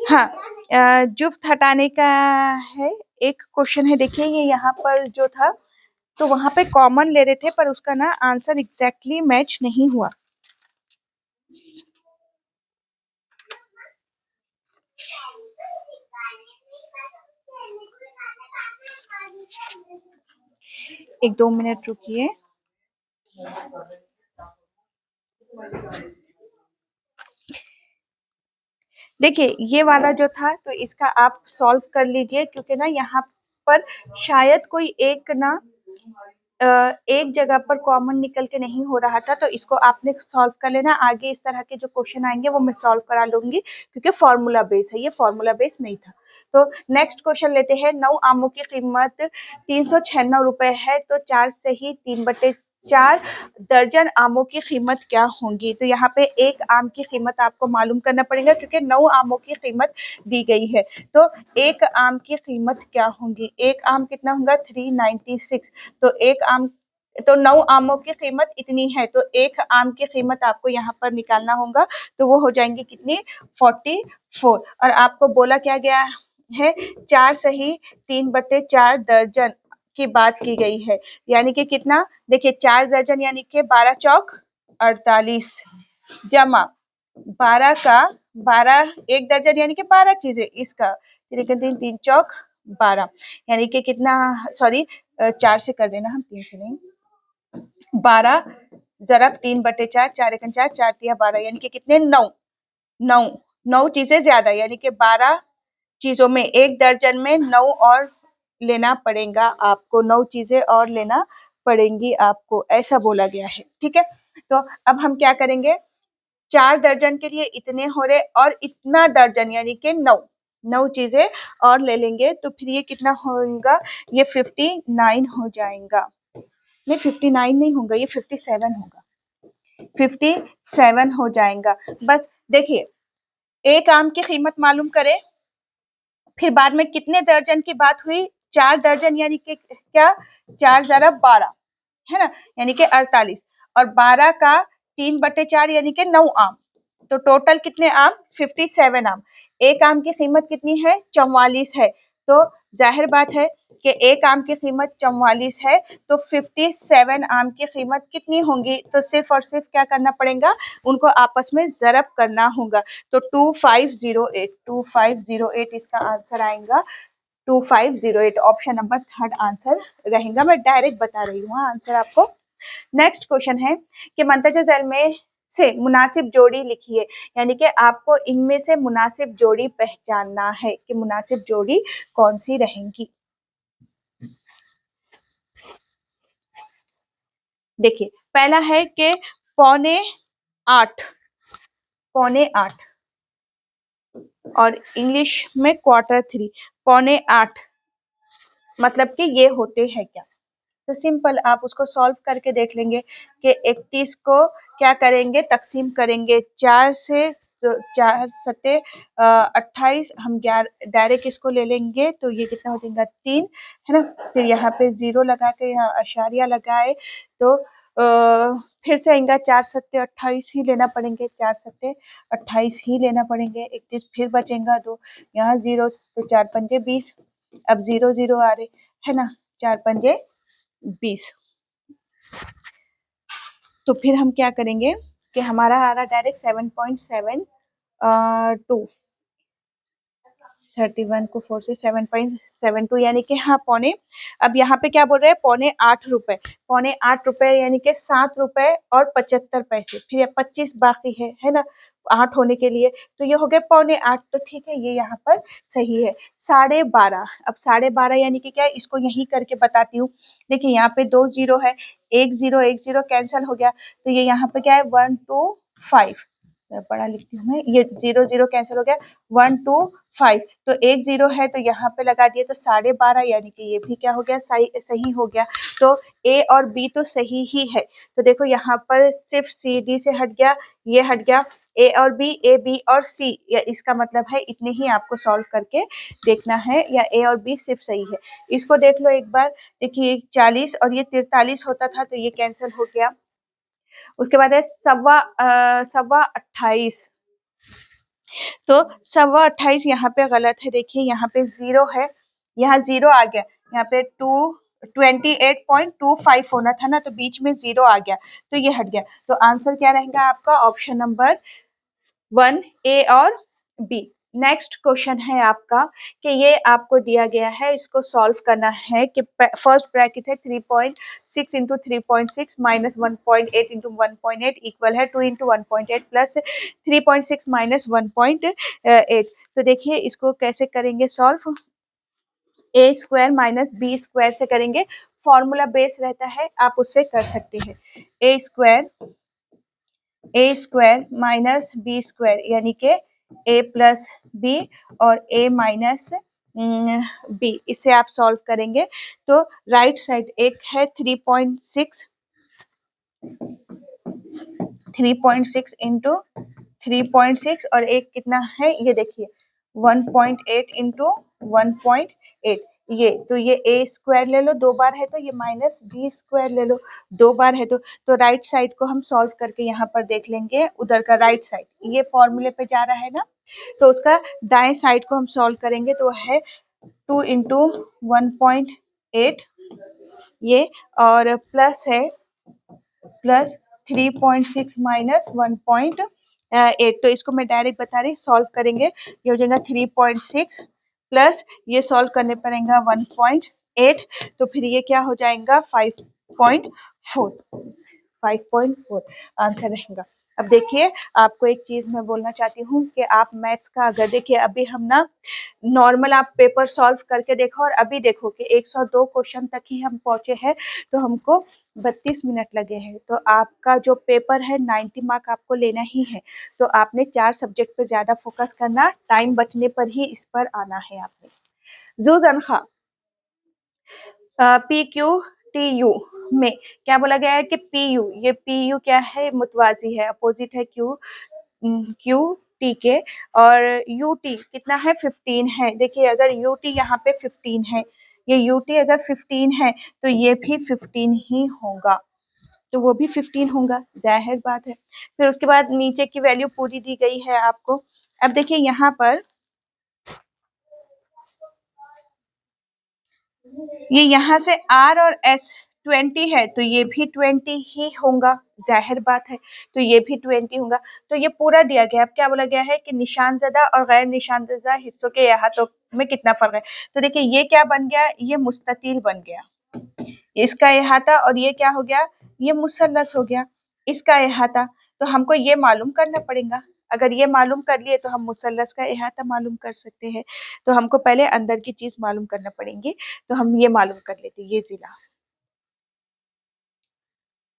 हाँ, जुफ्त हटाने का है। एक क्वेश्चन है, देखिए ये यहाँ पर जो था, तो वहां पे कॉमन ले रहे थे पर उसका ना आंसर एग्जैक्टली मैच नहीं हुआ। एक 2 मिनट रुकिए। देखिए ये वाला जो था, तो इसका आप सॉल्व कर लीजिए, क्योंकि ना यहाँ पर शायद कोई एक ना एक जगह पर कॉमन निकल के नहीं हो रहा था, तो इसको आपने सॉल्व कर लेना। आगे इस तरह के जो क्वेश्चन आएंगे वो मैं सॉल्व करा लूंगी, क्योंकि फॉर्मूला बेस है, ये फॉर्मूला बेस नहीं था। तो नेक्स्ट क्वेश्चन लेते हैं। 9 आमों की कीमत 396 रुपए है, तो 4 से ही 3/4 दर्जन आमों की कीमत क्या होंगी। तो यहाँ पे एक आम की कीमत आपको मालूम करना पड़ेगा, क्योंकि 9 आमों की कीमत दी गई है। तो एक आम की कीमत क्या होंगी, एक आम कितना होगा 396। तो एक आम, तो 9 आमों की कीमत इतनी है, तो एक आम की कीमत आपको यहाँ पर निकालना होगा। तो वो हो जाएंगी कितनी, 44। और आपको बोला क्या गया है, 4 सही 3/4 दर्जन की बात की गई है। यानी कि कितना, देखिए 4 दर्जन यानी कि 12 चौक 48, जमा 12 का 12, एक दर्जन यानी कि 12 चीजें, इसका 3 3 चौक 12, यानी कि कितना, सॉरी 4 से कर देना, हम 3 से नहीं, 12 जरब 3/4, 4 एकम 4, 4 तिया 12, यानी कि कितने, 9 9 9 चीजें ज्यादा, यानी कि 12 चीजों में, एक दर्जन में 9 और लेना पड़ेगा आपको, 9 चीजें और लेना पड़ेंगी आपको, ऐसा बोला गया है। ठीक है, तो अब हम क्या करेंगे, 4 दर्जन के लिए इतने हो रहे, और इतना दर्जन यानी कि 9 चीजें और ले लेंगे, तो फिर ये कितना होगा, ये 59 हो जाएगा। नहीं 59 नहीं होगा, ये 57 होगा, 57 हो जाएगा। बस देखिए, एक आम की कीमत मालूम करें, फिर बाद में कितने दर्जन की बात हुई, 4 दर्जन यानी कि क्या, 4 ज़रब 12 है ना, यानी कि 48, और 12 का 3/4 यानी कि 9 आम, तो टोटल कितने आम, 57 आम। एक आम की कीमत कितनी है, 44 है। तो जाहिर बात है कि एक आम की कीमत 44 है, तो 57 आम की कीमत कितनी होंगी, तो सिर्फ और सिर्फ क्या करना पड़ेगा, उनको आपस में ज़रब करना होगा। तो 2508 इसका आंसर आएगा, 2508 ऑप्शन नंबर थर्ड आंसर रहेगा। मैं डायरेक्ट बता रही हूँ आंसर आपको। नेक्स्ट क्वेश्चन है कि मंतजा झैल में से मुनासिब जोड़ी लिखिए, यानी कि आपको इनमें से मुनासिब जोड़ी पहचानना है कि मुनासिब जोड़ी कौन सी रहेंगी। देखिए पहला है कि 7:45, 7:45, और इंग्लिश में 3/4, 7:45 मतलब कि ये होते हैं क्या। तो सिंपल आप उसको सॉल्व करके देख लेंगे कि 31 को क्या करेंगे, तकसीम करेंगे 4 से, तो 4 सत्ते 28, हम डायरेक्ट इसको ले लेंगे, तो ये कितना हो जाएगा 3, है ना। फिर यहाँ पे 0 लगा के यहाँ अशारिया लगाए, तो फिर से आएगा 4 सत्ते 28 ही लेना पड़ेंगे, 4 सत्ते 28 ही लेना पड़ेंगे। 31 फिर बचेगा 2, यहाँ 0, तो 4 पंजे 20, अब 0 0 आ रहे है ना, 4 पंजे 20। तो फिर हम क्या करेंगे कि हमारा आ रहा डायरेक्ट 7.72, 31 को 4 से 7.72, यानी कि हाँ पौने, अब यहाँ पे क्या बोल रहे हैं, 7.25 रुपए, 7.25 रुपए यानी कि 7 रुपए और 75 पैसे, फिर 25 बाकी है ना 8 होने के लिए, तो ये हो गए 7.25, तो ठीक है ये यहाँ पर सही है। 12.5, अब 12.5 यानी कि क्या है, इसको यही करके बताती हूँ। देखिए यहाँ पे 2 0 है, 1 0 1 0 कैंसिल हो गया, तो ये यहाँ पे क्या है 1 2 5, पढ़ा लिखती हूँ मैं, ये 0 0 कैंसिल हो गया, 1 2 5, तो 1 0 है, तो यहाँ पे लगा दिए, तो 12.5 यानी कि ये भी क्या हो गया, सही हो गया। तो ए और बी तो सही ही है। तो देखो यहाँ पर सिर्फ सी डी से हट गया, ये हट गया, ए और बी, ए बी और सी, या इसका मतलब है इतने ही आपको सॉल्व करके देखना है, या ए और बी सिर्फ सही है। इसको देख लो एक बार, देखिए 40 और ये 43 होता था तो ये कैंसिल हो गया। उसके बाद है 28, तो 28 यहाँ पे गलत है। देखिए यहाँ पे 0 है, यहाँ 0 आ गया, यहाँ पे 28.25 होना था ना, तो बीच में 0 आ गया तो ये हट गया। तो आंसर क्या रहेगा आपका? ऑप्शन नंबर 1 ए और बी। नेक्स्ट क्वेश्चन है आपका कि ये आपको दिया गया है, इसको सॉल्व करना है कि फर्स्ट ब्रैकेट है 3.6 इंटू 3.6 माइनस 1.8 इंटू 1.8 इक्वल है 2 इंटू 1.8 प्लस 3.6 माइनस 1.8। तो देखिए इसको कैसे करेंगे सॉल्व, ए स्क्वायर माइनस बी स्क्वायर से करेंगे, फॉर्मूला बेस रहता है, आप उससे कर सकते हैं। ए स्क्वायर माइनस बी स्क्वायर यानी कि ए प्लस बी और ए माइनस बी, इससे आप सॉल्व करेंगे तो राइट साइड एक है 3.6 इंटू 3.6 और एक कितना है ये देखिए 1.8 इंटू 1.8, ये तो ये ए स्क्वायर ले लो, 2 बार है तो ये माइनस बी स्क्वायर ले लो, 2 बार है तो राइट साइड को हम सॉल्व करके यहाँ पर देख लेंगे। उधर का राइट साइड ये फॉर्मूले पे जा रहा है ना, तो उसका दाएं साइड को हम सॉल्व करेंगे तो है 2 इंटू 1.8 ये, और प्लस है प्लस 3.6 माइनस 1.8, तो इसको मैं डायरेक्ट बता रही, सॉल्व करेंगे ये हो जाएगा 3.6 प्लस ये सॉल्व करने पड़ेगा 1.8, तो फिर ये क्या हो जाएगा 5.4 आंसर रहेगा। अब देखिए आपको एक चीज मैं बोलना चाहती हूँ कि आप मैथ्स का अगर देखिए अभी हम ना नॉर्मल आप पेपर सॉल्व करके देखो और अभी देखो कि 102 क्वेश्चन तक ही हम पहुंचे हैं तो हमको 32 मिनट लगे हैं। तो आपका जो पेपर है 90 मार्क आपको लेना ही है, तो आपने 4 सब्जेक्ट पे ज्यादा फोकस करना, टाइम बचने पर ही इस पर आना है आपने। जूजन खा PQTU में क्या बोला गया है कि PU, ये PU क्या है? मुतवाजी है, अपोजिट है QT के, और UT कितना है? 15 है। देखिए अगर UT यहाँ पे 15 है, ये UT अगर 15 है तो ये भी 15 ही होगा, तो वो भी 15 होगा, जाहिर बात है। फिर उसके बाद नीचे की वैल्यू पूरी दी गई है आपको। अब देखिए यहाँ पर ये यहाँ से R और S 20 है तो ये भी 20 ही होगा, जाहिर बात है, तो ये भी 20 होगा। तो ये पूरा दिया गया। अब क्या बोला गया है कि निशानजदा और गैर निशानजदा हिस्सों के अहातों में कितना फर्क है। तो देखिए ये क्या बन गया, ये मुस्ततील बन गया, इसका अहाता, और ये क्या हो गया, ये मुसल्लस हो गया, इसका अहाता। तो हमको ये मालूम करना पड़ेगा, अगर ये मालूम कर लिए तो हम मुसल्लस का अहाता मालूम कर सकते हैं। तो हमको पहले अंदर की चीज मालूम करना पड़ेगी, तो हम ये मालूम कर लेते, ये जिला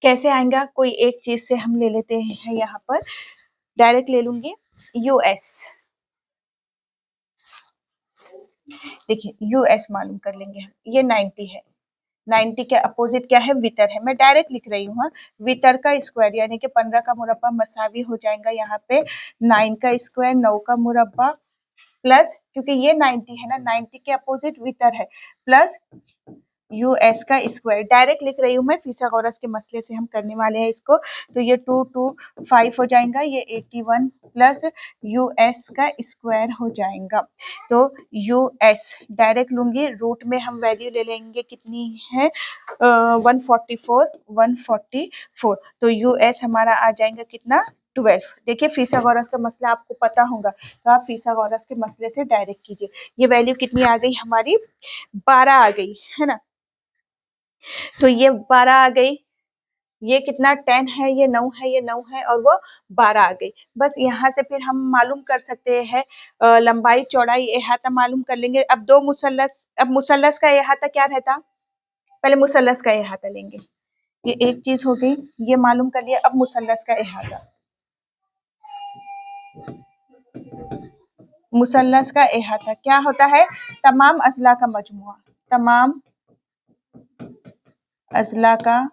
कैसे आएगा, कोई एक चीज से हम ले लेते हैं, यहाँ पर डायरेक्ट ले लूंगी US। देखिए US मालूम कर लेंगे हम, ये 90 है, 90 के अपोजिट क्या है, वितर है। मैं डायरेक्ट लिख रही हूँ, वितर का स्क्वायर यानी कि 15 का मुरब्बा मसावी हो जाएगा यहाँ पे 9 का स्क्वायर, 9 का मुरब्बा, प्लस क्योंकि ये 90 है ना, 90 के अपोजिट वितर है, प्लस US का स्क्वायर। डायरेक्ट लिख रही हूँ मैं, फिथागोरस के मसले से हम करने वाले हैं इसको, तो ये 225 हो जाएगा, ये 81 प्लस US का स्क्वायर हो जाएगा। तो US डायरेक्ट लूंगी, रूट में हम वैल्यू ले लेंगे, कितनी है 144, तो US हमारा आ जाएगा कितना 12। देखिए फिथागोरस का मसला आपको पता होगा, तो आप फिथागोरस के मसले से डायरेक्ट कीजिए। ये वैल्यू कितनी आ गई हमारी, 12 आ गई है ना, तो ये 12 आ गई, ये कितना 10 है, ये 9 है, ये 9 है, और वो 12 आ गई। बस यहाँ से फिर हम मालूम कर सकते हैं लंबाई चौड़ाई अहाता मालूम कर लेंगे। अब दो मुसल्लस, अब मुसल्लस का अहाता क्या रहता, पहले मुसल्लस का अहाता लेंगे, ये एक चीज हो गई, ये मालूम कर लिया। अब मुसल्लस का अहाता, मुसल्लस का अहाता क्या होता है, तमाम अजला का मजमुआ, तमाम अजला का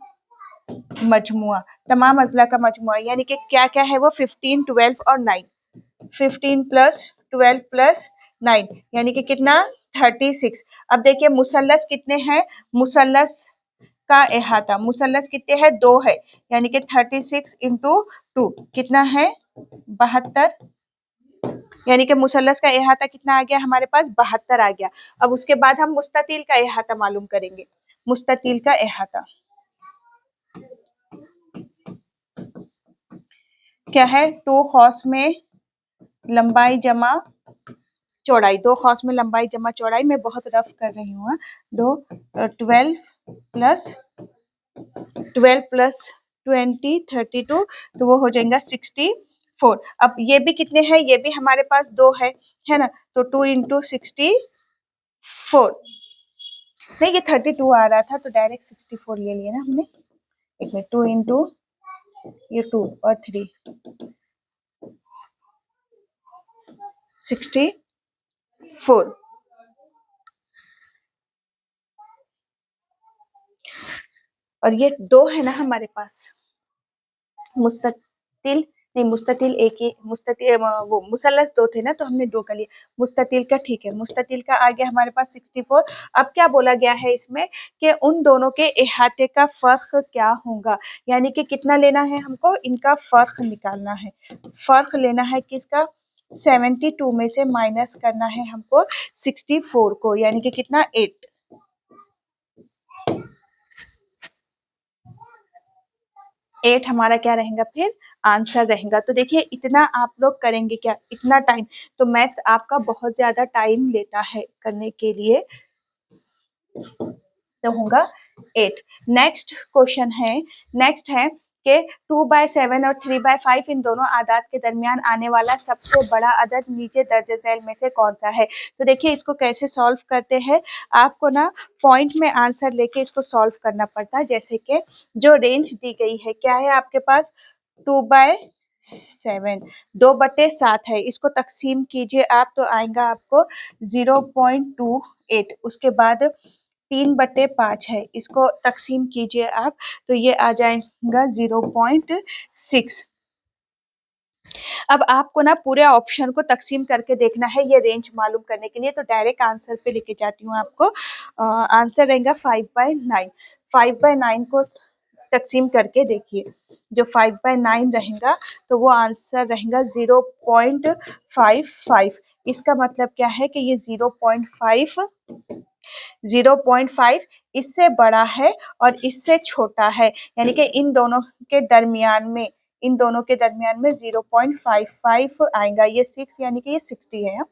मजमुआ। तमाम अजला का मजमुआ, यानी कि क्या क्या है वो 15, 12 और 9। 15 प्लस 12 प्लस 9 यानी कि कितना 36। अब देखिए मुसल्लस कितने हैं, मुसल्लस का अहाता, मुसल्लस कितने हैं, 2 है, यानी कि 36 इंटू 2 कितना है 72, यानी कि मुसल्लस का अहाता कितना आ गया हमारे पास 72 आ गया। अब उसके बाद हम मुस्ततील का अहाता मालूम करेंगे। मुस्ततील का अहाता क्या है, 2 कौस में लंबाई जमा चौड़ाई, 2 कौस में लंबाई जमा चौड़ाई, मैं बहुत रफ कर रही हूँ, 2 12 प्लस 20 32 तो वो हो जाएगा 64। अब ये भी कितने हैं, ये भी हमारे पास 2 है ना, तो 2 इंटू 64, नहीं ये 32 आ रहा था तो डायरेक्ट 64 ले लिया ना हमने। एक मिनट, 2 इंटू ये 2 और 3 64, और ये 2 है ना हमारे पास। मुस्ततिल नहीं, मुस्ततिल एक ही, मुस्ततिल वो मुसल्लस 2 थे ना तो हमने 2 का लिया। मुस्ततिल का ठीक है, मुस्ततिल का आ गया हमारे पास 64। अब क्या बोला गया है इसमें कि उन दोनों के इहाते का फर्क क्या होगा, यानी कि कितना लेना है हमको, इनका फर्क निकालना है। फर्क लेना है किसका, 72 में से माइनस करना है हमको 64 को, यानी कि कितना 8। 8 हमारा क्या रहेगा फिर आंसर रहेगा। तो देखिए इतना आप लोग करेंगे क्या, इतना टाइम, तो मैथ्स आपका बहुत ज्यादा टाइम लेता है करने के लिए, तो होगा 8। नेक्स्ट क्वेश्चन है, नेक्स्ट है कि 2/7 और 3/5 इन दोनों आदाद के दरमियान आने वाला सबसे बड़ा अदद नीचे दर्ज झैल में से कौन सा है। तो देखिए इसको कैसे सॉल्व करते हैं, आपको ना पॉइंट में आंसर लेके इसको सॉल्व करना पड़ता है। जैसे कि जो रेंज दी गई है क्या है आपके पास, 2/7, 2/7 है, इसको तकसीम कीजिए आप तो आएगा आपको 0.28। उसके बाद 3/5 है, इसको तकसीम कीजिए आप तो ये आ जाएगा 0.6। अब आपको ना पूरे ऑप्शन को तकसीम करके देखना है ये रेंज मालूम करने के लिए, तो डायरेक्ट आंसर पे लेके जाती हूँ आपको। आंसर रहेगा 5/9। 5/9 को तकसीम करके देखिए, जो 5/9 रहेगा तो वो आंसर रहेगा 0.55। इसका मतलब क्या है कि ये 0.5 इससे बड़ा है और इससे छोटा है, यानी कि इन दोनों के दरमियान में, इन दोनों के दरमियान में 0.55 आएगा। ये 6 यानी कि ये 60 है,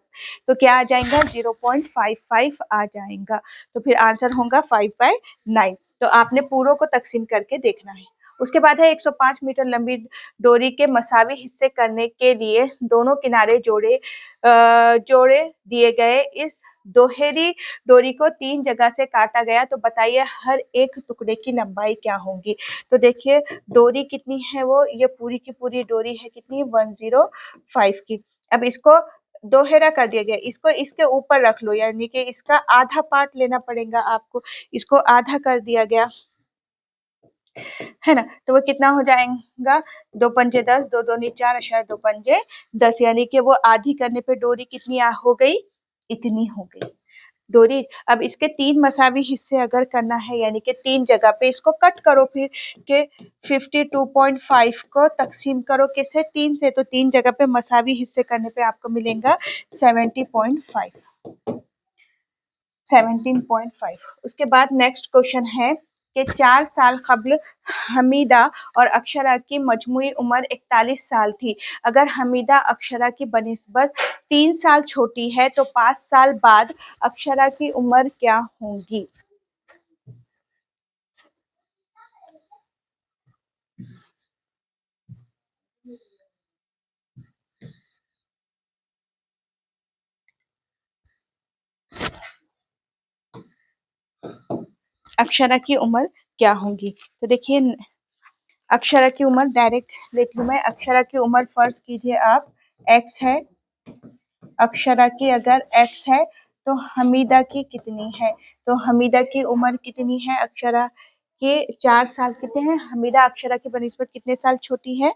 तो क्या आ जाएगा 0.55 आ जाएगा। तो फिर आंसर होगा 5/9। तो आपने पूरों को तकसीम करके देखना है। उसके बाद है 105 मीटर लंबी डोरी के मसावी हिस्से करने के लिए दोनों किनारे जोड़े दिए गए, इस दोहरी डोरी को 3 जगह से काटा गया, तो बताइए हर एक टुकड़े की लंबाई क्या होगी। तो देखिए डोरी कितनी है, वो ये पूरी की पूरी डोरी है कितनी 105 की। अब इसको दोहरा कर दिया गया, इसको इसके ऊपर रख लो, यानी कि इसका आधा पार्ट लेना पड़ेगा आपको, इसको आधा कर दिया गया है ना, तो वो कितना हो जाएगा 2×5 = 10, 2×2 = 4, अशर 2×5 = 10, यानी कि वो आधी करने पे डोरी कितनी हो गई, इतनी हो गई डोरी। अब इसके 3 मसावी हिस्से अगर करना है, यानी कि 3 जगह पे इसको कट करो, फिर के 52.5 को तकसीम करो किससे, 3 से, तो 3 जगह पे मसावी हिस्से करने पे आपको मिलेगा 17.5। उसके बाद नेक्स्ट क्वेश्चन है कि 4 साल कबल हमीदा और अक्षरा की मजमुई उम्र 41 साल थी। अगर हमीदा अक्षरा की बनिस्बत 3 साल छोटी है तो 5 साल बाद अक्षरा की उम्र क्या होगी। अक्षरा की उम्र क्या होगी, तो देखिए अक्षरा की उम्र डायरेक्ट लेती हूँ मैं। अक्षरा की उम्र फर्ज कीजिए आप x है, अक्षरा की अगर x है तो हमीदा की कितनी है, तो हमीदा की उम्र कितनी है, अक्षरा कि 4 साल कितने हैं, हमीदा अक्षरा की बनिस्बत कितने साल छोटी है,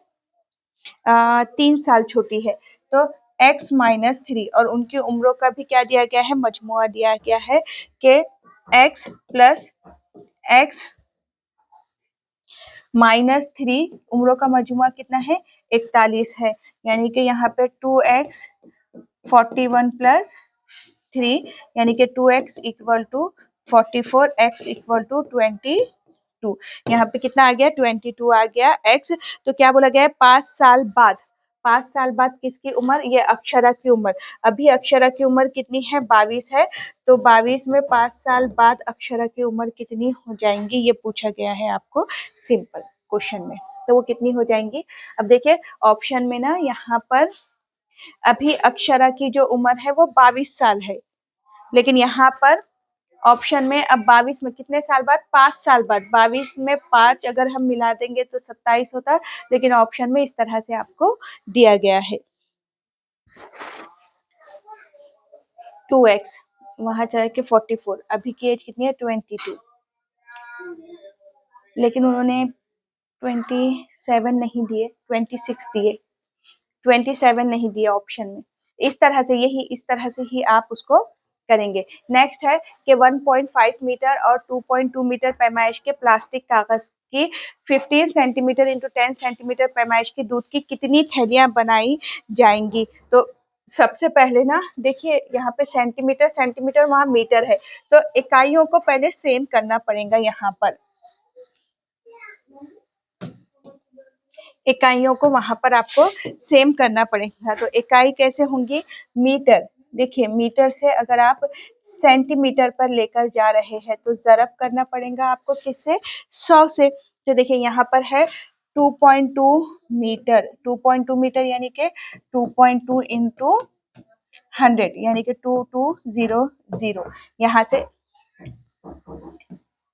3 साल छोटी है। तो x माइनस 3 और उनकी उम्रों का भी क्या दिया गया है, मजमुआ दिया गया है कि x प्लस x माइनस 3 उम्रों का मजमुआ कितना है, 41 है। यानी कि यहाँ पे 2x 41 प्लस 3 यानी कि 2x equal to 44, x equal to 22। यहाँ पे कितना आ गया, 22 आ गया x। तो क्या बोला गया है, 5 साल बाद, 5 साल बाद किसकी उम्र, ये अक्षरा की उम्र। अभी अक्षरा की उम्र कितनी है, 22 है। तो 22 में 5 साल बाद अक्षरा की उम्र कितनी हो जाएंगी, ये पूछा गया है आपको सिंपल क्वेश्चन में। तो वो कितनी हो जाएंगी, अब देखिए ऑप्शन में ना यहाँ पर अभी अक्षरा की जो उम्र है वो 22 साल है, लेकिन यहाँ पर ऑप्शन में अब 22 में कितने साल बाद, 5 साल बाद। 22 में 5 अगर हम मिला देंगे तो 27 होता है, लेकिन ऑप्शन में इस तरह से आपको दिया गया है। 2x वहां चला के 44, अभी की एज कितनी है, 22, लेकिन उन्होंने 27 नहीं दिए, 26 दिए, 27 नहीं दिया ऑप्शन में। इस तरह से इस तरह से ही आप उसको करेंगे। नेक्स्ट है कि 1.5 मीटर और 2.2 मीटर पैमाइश के प्लास्टिक कागज की 15 सेंटीमीटर इंटू 10 सेंटीमीटर पैमाइश की दूध की कितनी थैलियां बनाई जाएंगी। तो सबसे पहले ना देखिए यहाँ पे सेंटीमीटर सेंटीमीटर, वहां मीटर है, तो इकाइयों को पहले सेम करना पड़ेगा। यहाँ पर इकाइयों को वहां पर आपको सेम करना पड़ेगा। तो इकाई कैसे होंगी, मीटर। देखिए मीटर से अगर आप सेंटीमीटर पर लेकर जा रहे हैं तो ज़रब करना पड़ेगा आपको किससे, 100 से। तो देखिए यहाँ पर है 2.2 मीटर, 2.2 मीटर यानी कि 2.2 इंटू 100 यानी कि 2200। यहाँ से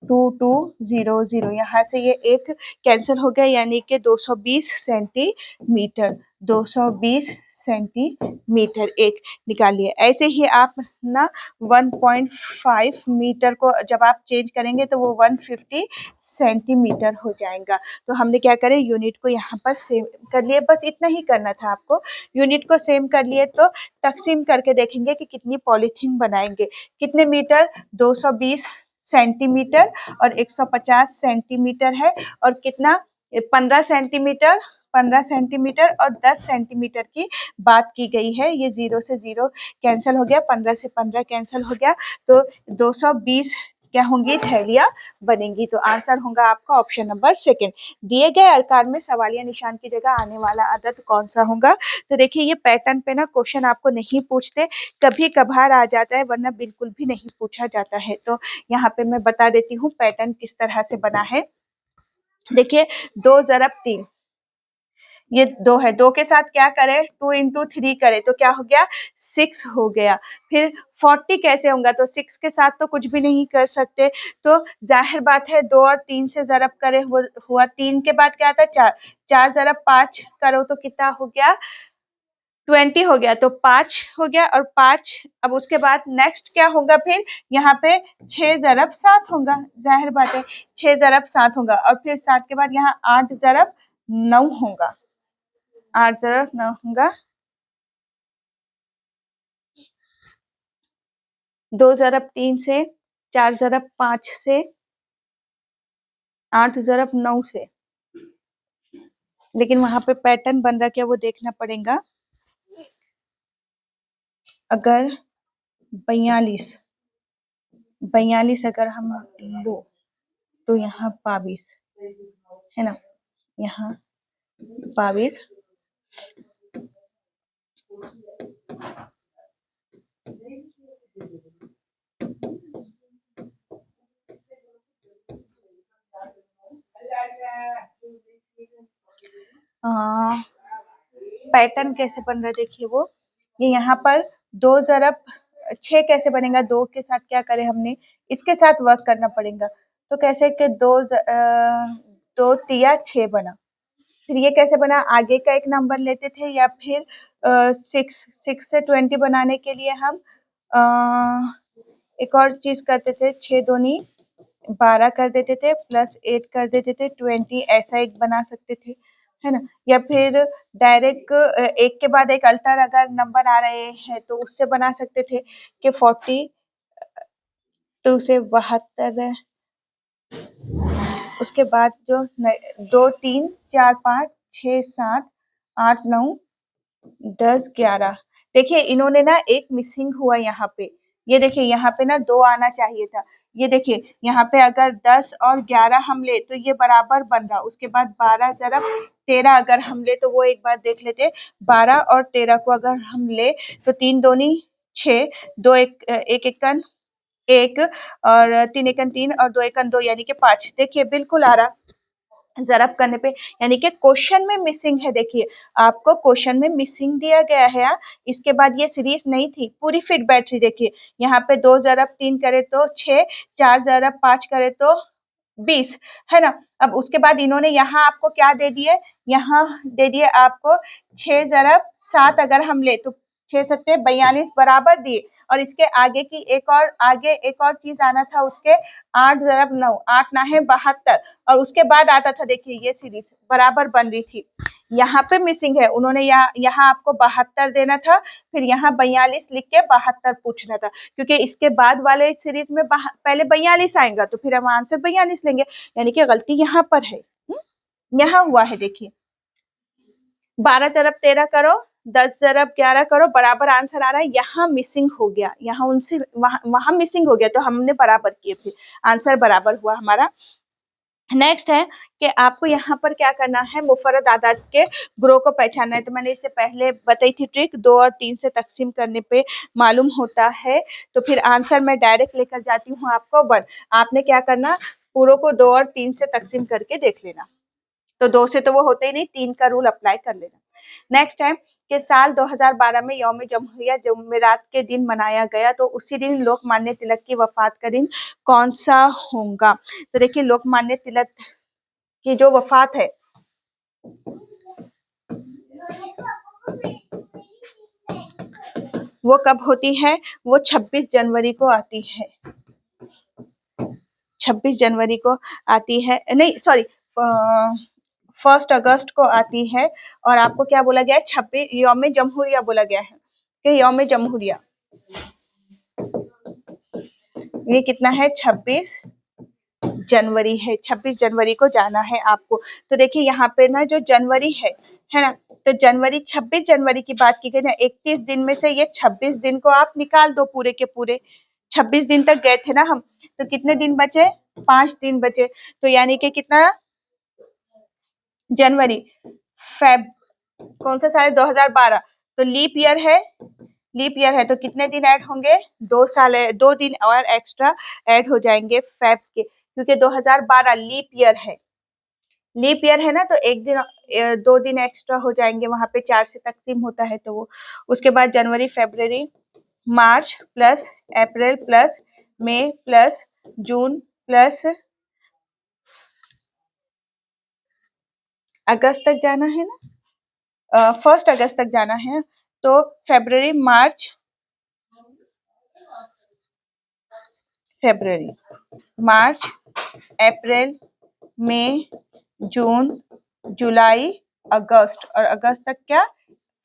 2200, यहाँ से ये एक कैंसिल हो गया, यानी कि 220 सेंटीमीटर, 220 सेंटीमीटर एक निकालिए। ऐसे ही आप ना 1.5 मीटर को जब आप चेंज करेंगे तो वो 150 सेंटीमीटर हो जाएगा। तो हमने क्या करें, यूनिट को यहाँ पर सेम कर लिए, बस इतना ही करना था आपको। यूनिट को सेम कर लिए तो तकसीम करके देखेंगे कि कितनी पॉलीथीन बनाएंगे, कितने मीटर, 220 सेंटीमीटर और 150 सेंटीमीटर है, और कितना 15 सेंटीमीटर, 15 सेंटीमीटर और 10 सेंटीमीटर की बात की गई है। ये 0 से 0 कैंसिल हो गया, 15 से 15 कैंसिल हो गया, तो 220 क्या होंगी, थैलियां बनेंगी। तो आंसर होगा आपका ऑप्शन नंबर सेकंड। दिए गए आकार में सवालिया निशान की जगह आने वाला अदद कौन सा होगा। तो देखिए ये पैटर्न पे ना क्वेश्चन आपको नहीं पूछते, कभी कभार आ जाता है, वरना बिल्कुल भी नहीं पूछा जाता है। तो यहाँ पे मैं बता देती हूँ पैटर्न किस तरह से बना है। देखिए 2 ज़रब 3, ये 2 है, 2 के साथ क्या करें, 2 इंटू 3 करें तो क्या हो गया, 6 हो गया। फिर 40 कैसे होगा, तो 6 के साथ तो कुछ भी नहीं कर सकते, तो जाहिर बात है 2 और 3 से ज़रब करे हुआ, 3 के बाद क्या आता है 4, 4 ज़रब 5 करो तो कितना हो गया, 20 हो गया। तो 5 हो गया, और 5 अब उसके बाद नेक्स्ट क्या होगा, फिर यहाँ पे 6 ज़रब 7 होगा, जाहिर बात है 6 ज़रब 7 होगा, और फिर 7 के बाद यहाँ 8 ज़रब 9 होगा, 8 ज़रब 9 होगा, 2 ज़रब 3 से, 4 ज़रब 5 से, 8 ज़रब 9 से, लेकिन वहां पे पैटर्न बन रहा क्या वो देखना पड़ेगा। अगर 42 अगर हम लो तो यहाँ 22 है ना, यहाँ 22, पैटर्न कैसे बन रहा है देखिए, वो ये यहाँ पर 2 ज़रब 6 कैसे बनेगा, 2 के साथ क्या करें हमने, इसके साथ वर्क करना पड़ेगा। तो कैसे कि 2 तिया 6 बना, फिर ये कैसे बना, आगे का एक नंबर लेते थे, या फिर 6 से 20 बनाने के लिए हम एक और चीज करते थे, 6 दूनी 12 कर देते थे प्लस 8 कर देते थे 20, ऐसा एक बना सकते थे, है ना। या फिर डायरेक्ट एक के बाद एक अल्टर अगर नंबर आ रहे हैं तो उससे बना सकते थे कि 42 से 72, उसके बाद जो 2 3 4 5 6 7 8 9 10 11, देखिए इन्होंने ना एक मिसिंग हुआ यहाँ पे। ये देखिए यहाँ पे ना 2 आना चाहिए था। ये देखिए यहाँ पे अगर 10 और 11 हम ले तो ये बराबर बन रहा। उसके बाद 12 ज़रब 13 अगर हम ले तो वो एक बार देख लेते। 12 और 13 को अगर हम ले तो 3 दूनी 6, 2 एक एक एकन 1 और 3 एकन 3 और 2 एकन 2 यानी कि 5। देखिए बिल्कुल आ रहा ज़रब करने पे, यानी कि क्वेश्चन में मिसिंग है। देखिए आपको क्वेश्चन में मिसिंग दिया गया है। इसके बाद ये सीरीज नहीं थी, पूरी फिट बैटरी। देखिए यहाँ पे 2 ज़रब 3 करे तो 6, 4 ज़रब 5 करे तो 20, है ना। अब उसके बाद इन्होंने यहाँ आपको क्या दे दिए, यहाँ दे दिए आपको 6 ज़रब 7 अगर हम ले तो 6 सत्ते 42 बराबर दिए। और इसके आगे की आगे एक और चीज आना था उसके 8 ज़रब 9, 8 ना है 72, और उसके बाद आता था। देखिए ये सीरीज बराबर बन रही थी। यहाँ पे मिसिंग है, उन्होंने यहाँ आपको 72 देना था, फिर यहाँ 42 लिख के 72 पूछना था, क्योंकि इसके बाद वाले सीरीज में पहले 42 आएगा तो फिर हम आंसर 42 लेंगे, यानी कि गलती यहाँ पर है। यहाँ हुआ है। देखिए 12 ज़रब 13 करो, 10 ज़रब 11 करो, बराबर आंसर आ रहा है। यहाँ मिसिंग हो गया, यहाँ उनसे वहां मिसिंग हो गया तो हमने बराबर किए, फिर आंसर बराबर हुआ हमारा। नेक्स्ट है कि आपको यहाँ पर क्या करना है, मुफर्रद आदाद के ग्रो को पहचानना है। तो मैंने इससे पहले बताई थी ट्रिक, 2 और 3 से तकसीम करने पे मालूम होता है। तो फिर आंसर मैं डायरेक्ट लेकर जाती हूँ आपको 1। आपने क्या करना, पूरों को 2 और 3 से तकसीम करके देख लेना। तो 2 से तो वो होते ही नहीं, 3 का रूल अप्लाई कर लेना। नेक्स्ट है कि साल 2012 में यौम जमहूरिया जुमेरात के दिन मनाया गया, तो उसी दिन लोकमान्य तिलक की वफात का दिन कौन सा होगा। तो देखिए लोकमान्य तिलक की जो वफात है वो कब होती है, वो 26 जनवरी को आती है। 26 जनवरी को आती है, नहीं सॉरी 1 अगस्त को आती है। और आपको क्या बोला गया है, 26 यौम जमहूरिया बोला गया है कि यौम जमहूरिया ये कितना है, 26 जनवरी है। 26 जनवरी को जाना है आपको। तो देखिए यहाँ पे ना जो जनवरी है ना, तो जनवरी 26 जनवरी की बात की गई ना, 31 दिन में से ये 26 दिन को आप निकाल दो पूरे के पूरे। 26 दिन तक गए थे ना हम, तो कितने दिन बचे, 5 दिन बचे। तो यानी कि कितना, जनवरी फेब कौन सा साल है, 2012, तो लीप ईयर है। लीप ईयर है तो कितने दिन ऐड होंगे, 2 साल है, 2 दिन और एक्स्ट्रा ऐड हो जाएंगे फेब के, क्योंकि 2012 लीप ईयर है। लीप ईयर है ना, तो एक दिन 2 दिन एक्स्ट्रा हो जाएंगे, वहां पे 4 से तकसीम होता है तो वो। उसके बाद जनवरी फरवरी मार्च प्लस अप्रैल प्लस मई प्लस जून प्लस अगस्त तक जाना है ना, 1 अगस्त तक जाना है। तो फरवरी मार्च अप्रैल मई जून जुलाई अगस्त, और अगस्त तक क्या,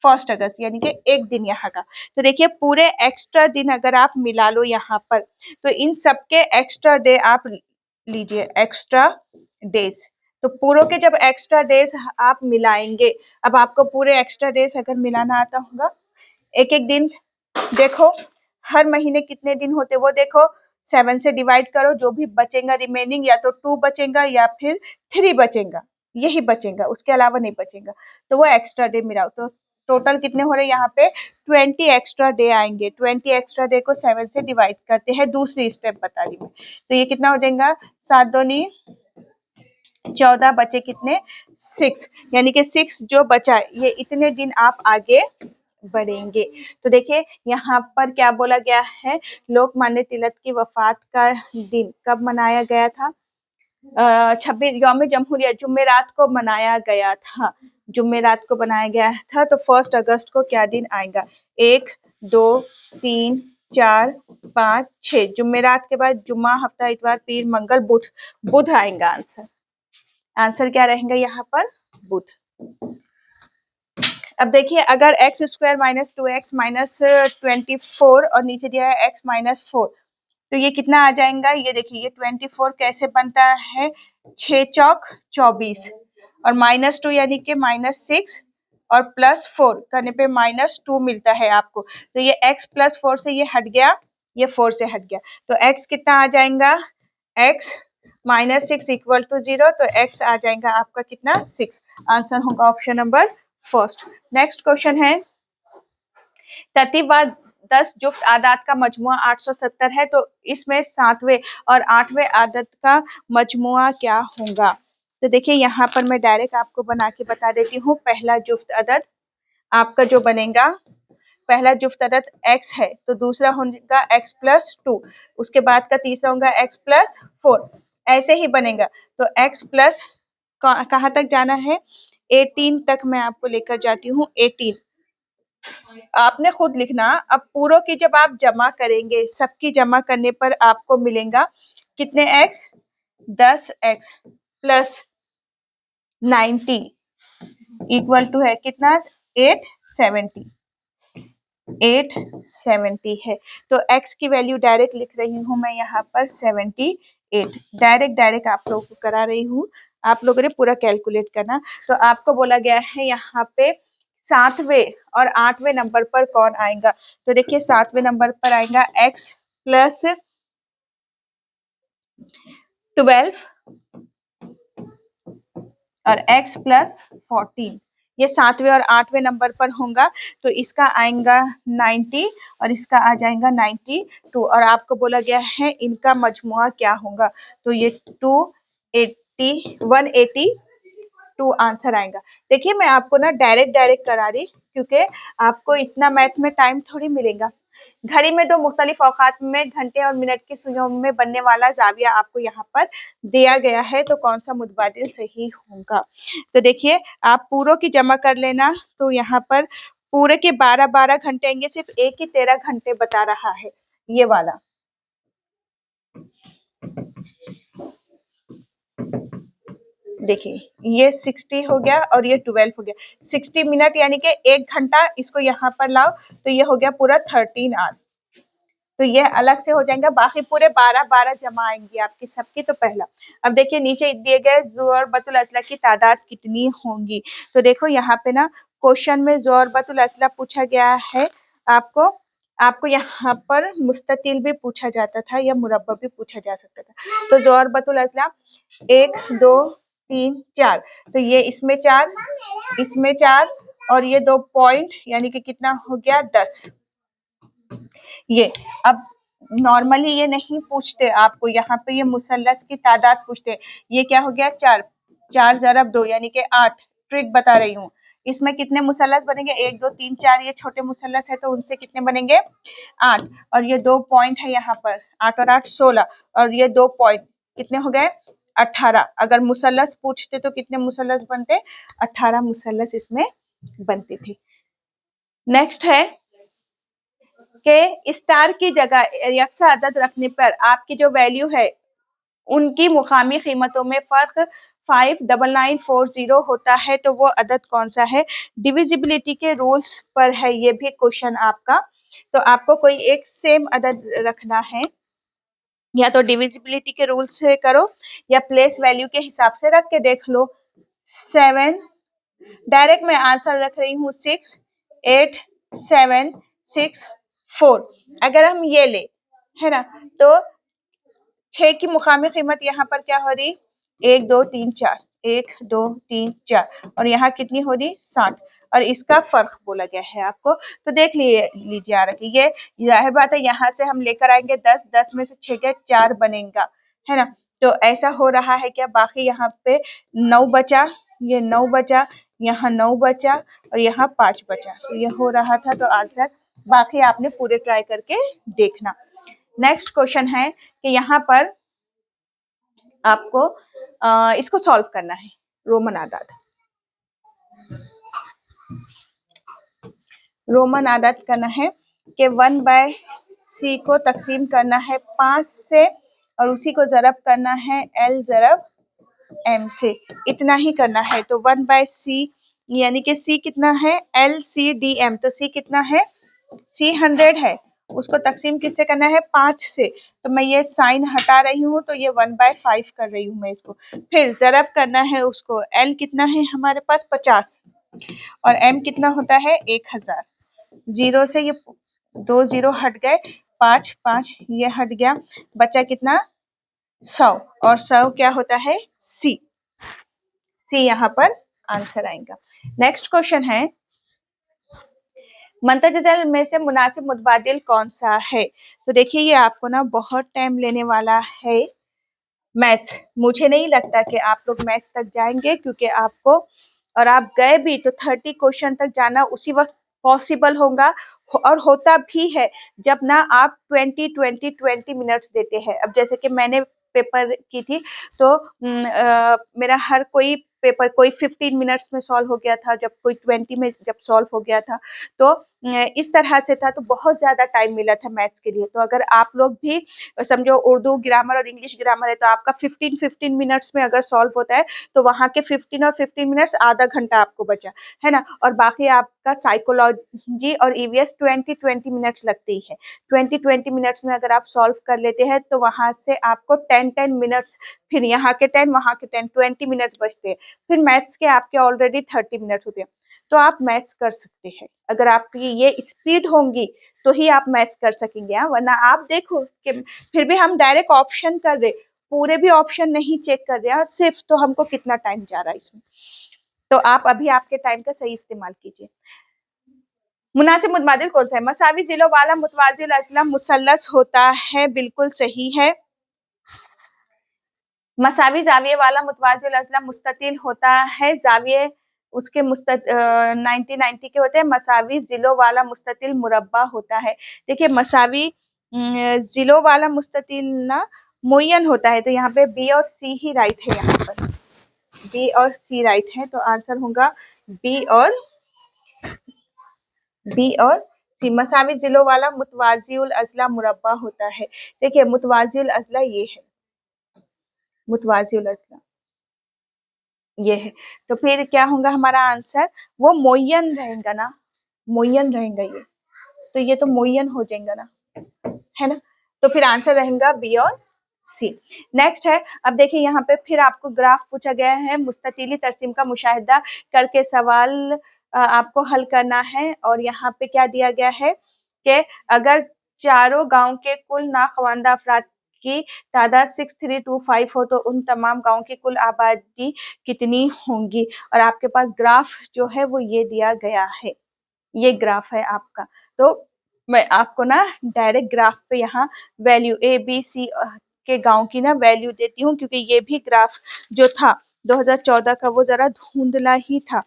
1 अगस्त, यानी कि एक दिन यहाँ का। तो देखिए पूरे एक्स्ट्रा दिन अगर आप मिला लो यहाँ पर, तो इन सबके एक्स्ट्रा डे आप लीजिए, एक्स्ट्रा डेज। तो पूरों के जब एक्स्ट्रा डेज आप मिलाएंगे, अब आपको पूरे एक्स्ट्रा डेज अगर मिलाना आता होगा, एक एक दिन देखो, हर महीने कितने दिन होते वो देखो, 7 से डिवाइड करो, जो भी बचेगा रिमेनिंग या तो 2 बचेगा या फिर 3 बचेगा, यही बचेगा, उसके अलावा नहीं बचेगा। तो वो एक्स्ट्रा डे मिलाओ, तो टोटल कितने हो रहे हैं यहाँ पे, 20 एक्स्ट्रा डे आएंगे। 20 एक्स्ट्रा डे को 7 से डिवाइड करते हैं, दूसरी स्टेप बता रही हूँ। तो ये कितना हो जाएगा, 7 दूनी 14, बचे कितने, 6, यानी कि 6 जो बचा ये इतने दिन आप आगे बढ़ेंगे। तो देखिए यहाँ पर क्या बोला गया है, लोकमान्य तिलक की वफात का दिन कब मनाया गया था, 26 यौम जमहूरिया जुमेरात को मनाया गया था। जुमेरात को बनाया गया था, तो 1 अगस्त को क्या दिन आएगा, 1 2 3 4 5 6, जुमेरात के बाद जुम्मा, हफ्ता, इतवार, पीर, मंगल, बुध। बुध आएगा आंसर। आंसर क्या रहेगा यहाँ पर? बुध। अब देखिए, अगर x square minus 2x minus 24 और नीचे दिया है x माइनस 4, तो ये कितना आ जाएगा? ये देखिए, ये 24 कैसे बनता है? 6 चौक 24 और माइनस 2 यानी कि माइनस 6 और प्लस 4 करने पे माइनस 2 मिलता है आपको। तो ये x प्लस 4 से ये हट गया, ये 4 से हट गया, तो x कितना आ जाएगा? x माइनस 6 इक्वल टू 0, तो x आ जाएगा आपका कितना? 6। आंसर होगा option number first. Next question है, तरतीब बार 10 जुफ्त आदात का मजमुआ 870 है, तो इसमें 7वें और 8वें आदत का मजमुआ क्या होगा? तो देखिए, यहाँ पर मैं डायरेक्ट आपको बना के बता देती हूँ। पहला जुफ्त अदद आपका जो बनेगा, पहला जुफ्त अदद x है, तो दूसरा होगा x प्लस 2, उसके बाद का तीसरा होगा x प्लस 4, ऐसे ही बनेगा। तो x प्लस कहाँ तक जाना है? 18 तक मैं आपको लेकर जाती हूँ। 18 आपने खुद लिखना। अब पूरों की जब आप जमा करेंगे, सबकी जमा करने पर आपको मिलेगा कितने x? 10x plus 90 equal to है कितना? 870। 870 है, तो x की वैल्यू डायरेक्ट लिख रही हूँ मैं यहाँ पर 78। डायरेक्ट आप लोगों को करा रही हूँ, आप लोगों ने पूरा कैलकुलेट करना। तो आपको बोला गया है यहाँ पे 7वें और 8वें नंबर पर कौन आएगा? तो देखिए, 7वें नंबर पर आएगा x प्लस 12 और x प्लस 14, ये 7वें और 8वें नंबर पर होगा। तो इसका आएगा 90 और इसका आ जाएगा 92, और आपको बोला गया है इनका मजमुआ क्या होगा? तो ये 280 182 आंसर आएगा। देखिए, मैं आपको ना डायरेक्ट करा रही, क्योंकि आपको इतना मैथ्स में टाइम थोड़ी मिलेगा। घड़ी में दो मुख्तलिफ औकात में घंटे और मिनट की सुइयों में बनने वाला जाविया आपको यहाँ पर दिया गया है, तो कौन सा मुतबादिल सही होगा? तो देखिए, आप पूरों की जमा कर लेना। तो यहाँ पर पूरे के 12-12 घंटे आएंगे, सिर्फ एक ही 13 घंटे बता रहा है ये वाला। देखिए, ये 60 हो गया और ये 12 हो गया। 60 मिनट यानी कि 1 घंटा, इसको यहाँ पर लाओ तो ये हो गया पूरा 13 आवर। तो ये अलग से हो जाएगा, बाकी पूरे 12-12 जमा आएंगी आपकी सबकी। तो पहला, अब देखिए नीचे दिए गए ज़ुरबतुल असला की तादाद कितनी होंगी? तो देखो यहाँ पे ना क्वेश्चन में ज़ुरबतुल असला पूछा गया है आपको यहाँ पर मुस्ततिल भी पूछा जाता था या मुरब्बा भी पूछा जा सकता था। तो ज़ुरबतुल असला 1 2 3 4, तो ये इसमें 4, इसमें 4 और ये 2 पॉइंट यानी कि कितना हो गया? 10। ये अब नॉर्मली ये नहीं पूछते आपको, यहाँ पे ये मुसल्लस की तादाद पूछते। ये क्या हो गया? 4, 4 ज़रब 2 यानी कि 8। ट्रिक बता रही हूँ, इसमें कितने मुसल्लस बनेंगे? 1 2 3 4, ये छोटे मुसल्लस है तो उनसे कितने बनेंगे? 8, और ये 2 पॉइंट है यहाँ पर, 8 और 8 16, और ये 2 पॉइंट कितने हो गए? 18। अगर मुसल्लस पूछते तो कितने मुसल्लस बनते? 18 मुसल्लस इसमें बनते थे। नेक्स्ट है के स्टार की जगह यकसा अदद रखने पर आपकी जो वैल्यू है उनकी मुकामी कीमतों में फर्क 59940 होता है, तो वो अदद कौन सा है? डिविजिबिलिटी के रूल्स पर है ये भी क्वेश्चन आपका। तो आपको कोई एक सेम अदद रखना है, या तो डिविजिबिलिटी के रूल से करो या प्लेस वैल्यू के हिसाब से रख के देख लो। 7, डायरेक्ट मैं आंसर रख रही हूँ 6 8 7 6 4। अगर हम ये ले, है ना, तो 6 की मुकामी कीमत यहाँ पर क्या हो रही? 1 2 3 4, 1 2 3 4, और यहाँ कितनी हो रही? 7, और इसका फर्क बोला गया है आपको। तो देख लीजिए आ रखी, ये जाहिर बात है यहाँ से हम लेकर आएंगे 10, 10 में से 6 के 4 बनेगा, है ना। तो ऐसा हो रहा है क्या? बाकी यहाँ पे 9 बचा, ये 9 बचा, यहाँ 9 बचा और यहाँ 5 बचा, तो ये हो रहा था। तो आंसर बाकी आपने पूरे ट्राई करके देखना। नेक्स्ट क्वेश्चन है कि यहाँ पर आपको इसको सॉल्व करना है, रोमन आदाद। रोमन आदाद करना है कि 1/6 C को तकसीम करना है 5 से और उसी को ज़रब करना है L ज़रब M से, इतना ही करना है। तो 1/C यानी कि C कितना है LCDM, तो C कितना है C 100 है, उसको तकसीम किससे करना है 5 से, तो मैं ये साइन हटा रही हूँ तो ये 1/5 कर रही हूँ मैं इसको। फिर ज़रब करना है उसको, L कितना है हमारे पास 50 और M कितना होता है 1000। 0 से ये 2 0 हट गए, 5 5 ये हट गया, बचा कितना 100 और 100 क्या होता है C यहाँ पर आंसर आएगा। नेक्स्ट क्वेश्चन है मंतजल में से मुनासिब मुतबादिल कौन सा है। तो देखिए ये आपको ना बहुत टाइम लेने वाला है मैथ्स। मुझे नहीं लगता कि आप लोग मैथ्स तक जाएंगे, क्योंकि आपको और आप गए भी तो 30 क्वेश्चन तक जाना उसी वक्त पॉसिबल होगा और होता भी है जब ना आप 20 मिनट्स देते हैं। अब जैसे कि मैंने पेपर की थी तो मेरा हर कोई पेपर कोई 15 मिनट्स में सॉल्व हो गया था, जब कोई 20 में जब सॉल्व हो गया था, तो इस तरह से था, तो बहुत ज़्यादा टाइम मिला था मैथ्स के लिए। तो अगर आप लोग भी समझो उर्दू ग्रामर और इंग्लिश ग्रामर है तो आपका 15 मिनट्स में अगर सॉल्व होता है तो वहाँ के 15 और 15 मिनट्स आधा घंटा आपको बचा है ना, और बाकी आपका साइकोलॉजी और ईवीएस 20 मिनट्स लगती ही है। 20 मिनट्स में अगर आप सॉल्व कर लेते हैं तो वहाँ से आपको 10 मिनट्स, फिर यहाँ के 10 वहाँ के 10, 20 मिनट्स बचते हैं। फिर मैथ्स के आपके ऑलरेडी 30 मिनट्स होते हैं, तो आप मैथ्स कर सकते हैं। अगर आपकी ये स्पीड होंगी तो ही आप मैथ्स कर सकेंगे, वरना आप देखो कि फिर भी हम डायरेक्ट ऑप्शन कर रहे, पूरे भी ऑप्शन नहीं चेक कर रहे हैं सिर्फ, तो हमको कितना टाइम जा रहा है इसमें। तो आप अभी आपके टाइम का सही इस्तेमाल कीजिए। मुनासिब मुतबादिल कौन सा है। मसावी जिलों वाला मुतवाजिल अजला मुसल्लस होता है, बिल्कुल सही है। मसावी जाविये वाला मुतवाजिल अजला मुस्ततिल होता है, जाविये उसके 90 के होते हैं। मसावी जिलों वाला मुस्ततिल मुरब्बा होता है। देखिए मसावी जिलों वाला मुस्ततिल ना मुय्यन होता है, तो यहाँ पे बी और सी ही राइट है, यहाँ पर बी और सी राइट है, तो आंसर होगा बी और सी। मसावी जिलों वाला मुतवाजिउल अजला मुरब्बा होता है। देखिए मुतवाजिउल अजला ये है, मुतवाजिउल अजला ये है, तो फिर क्या होगा हमारा आंसर, वो मोयन रहेगा ना, मोयन रहेगा ये, तो ये तो मोयन हो जाएगा ना, है ना, तो फिर आंसर रहेगा बी और सी। नेक्स्ट है, अब देखिए यहाँ पे फिर आपको ग्राफ पूछा गया है, मुस्ततिली तरसीम का मुशाहिदा करके सवाल आपको हल करना है। और यहाँ पे क्या दिया गया है कि अगर चारों गांव के कुल नाखवानदा अफराद की तादाद 6325 हो तो उन तमाम गांव की कुल आबादी कितनी होंगी। और आपके पास ग्राफ जो है वो ये दिया गया है, ये ग्राफ है आपका। तो मैं आपको ना डायरेक्ट ग्राफ पे यहाँ वैल्यू ए बी सी के गांव की ना वैल्यू देती हूँ, क्योंकि ये भी ग्राफ जो था 2014 का वो जरा धुंधला ही था।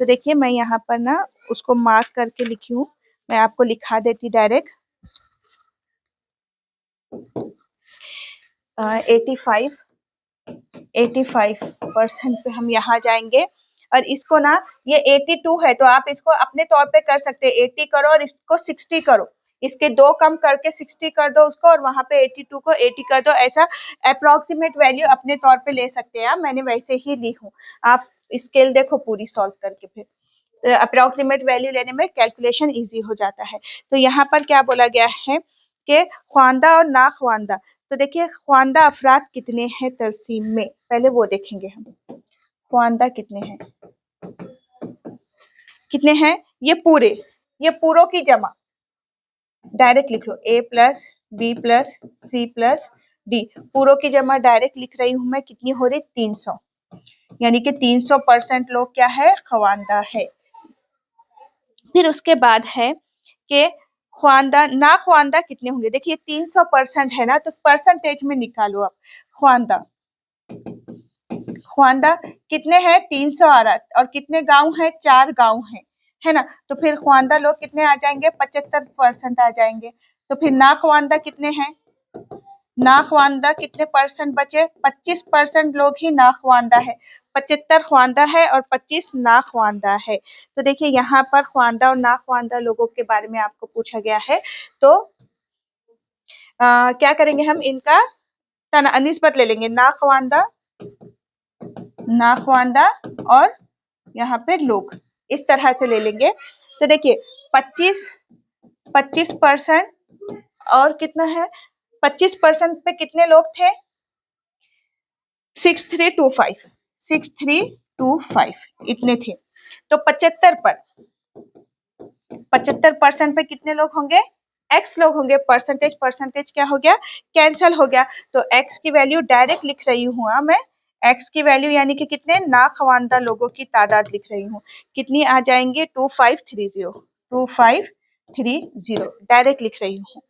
तो देखिए मैं यहाँ पर ना उसको मार्क करके लिखी हूँ, मैं आपको लिखा देती डायरेक्ट। 85% पे हम यहाँ जाएंगे, और इसको ना ये 82 है तो आप इसको अपने तौर पे कर सकते हैं, 80 करो और इसको 60 करो, इसके 2 कम करके 60 कर दो उसको, और वहां पे 82 को 80 कर दो। ऐसा अप्रोक्सीमेट वैल्यू अपने तौर पे ले सकते हैं, मैंने वैसे ही ली हूँ। आप स्केल देखो पूरी सॉल्व करके, फिर अप्रोक्सीमेट वैल्यू लेने में कैलकुलेशन इजी हो जाता है। तो यहाँ पर क्या बोला गया है कि ख्वानदा और ना ख्वानदा, तो देखिए ख्वानदा अफराद कितने हैं तरसीम में, पहले वो देखेंगे हम। ख्वानदा कितने हैं, कितने हैं, ये पूरों की जमा, डायरेक्ट लिख लो a plus b plus c plus d, पूरों की जमा डायरेक्ट लिख रही हूं मैं, कितनी हो रही 300, यानी कि 300% लोग क्या है ख्वानदा है। फिर उसके बाद है कि ख्वानदा ना ख्वानदा कितने होंगे। देखिए 300% है ना, तो परसेंटेज में निकालो आप। ख्वानदा ख्वानदा कितने हैं 300 आ रहा, और कितने गांव हैं 4 गांव हैं, है ना, तो फिर ख्वानदा लोग कितने आ जाएंगे 75% आ जाएंगे। तो फिर ना ख्वानदा कितने हैं, ना ख्वानदा कितने परसेंट बचे, 25% लोग ही ना ख्वानदा है, 75 ख्वानदा है और 25 ना ख्वानदा है। तो देखिए यहाँ पर ख्वानदा और ना ख्वानदा लोगों के बारे में आपको पूछा गया है। तो क्या करेंगे हम, इनका निस्बत ले लेंगे, नाखवानदा, नाखवानदा और यहाँ पे लोग, इस तरह से ले लेंगे। तो देखिए 25% और कितना है, 25% पे कितने लोग थे, 6325, 6325 इतने थे। तो 75% पे कितने लोग होंगे, x लोग होंगे। परसेंटेज क्या हो गया, कैंसल हो गया। तो x की वैल्यू डायरेक्ट लिख रही हूँ मैं, x की वैल्यू यानी कि कितने नाखवानदा लोगों की तादाद लिख रही हूँ, कितनी आ जाएंगे 2530 डायरेक्ट लिख रही हूँ,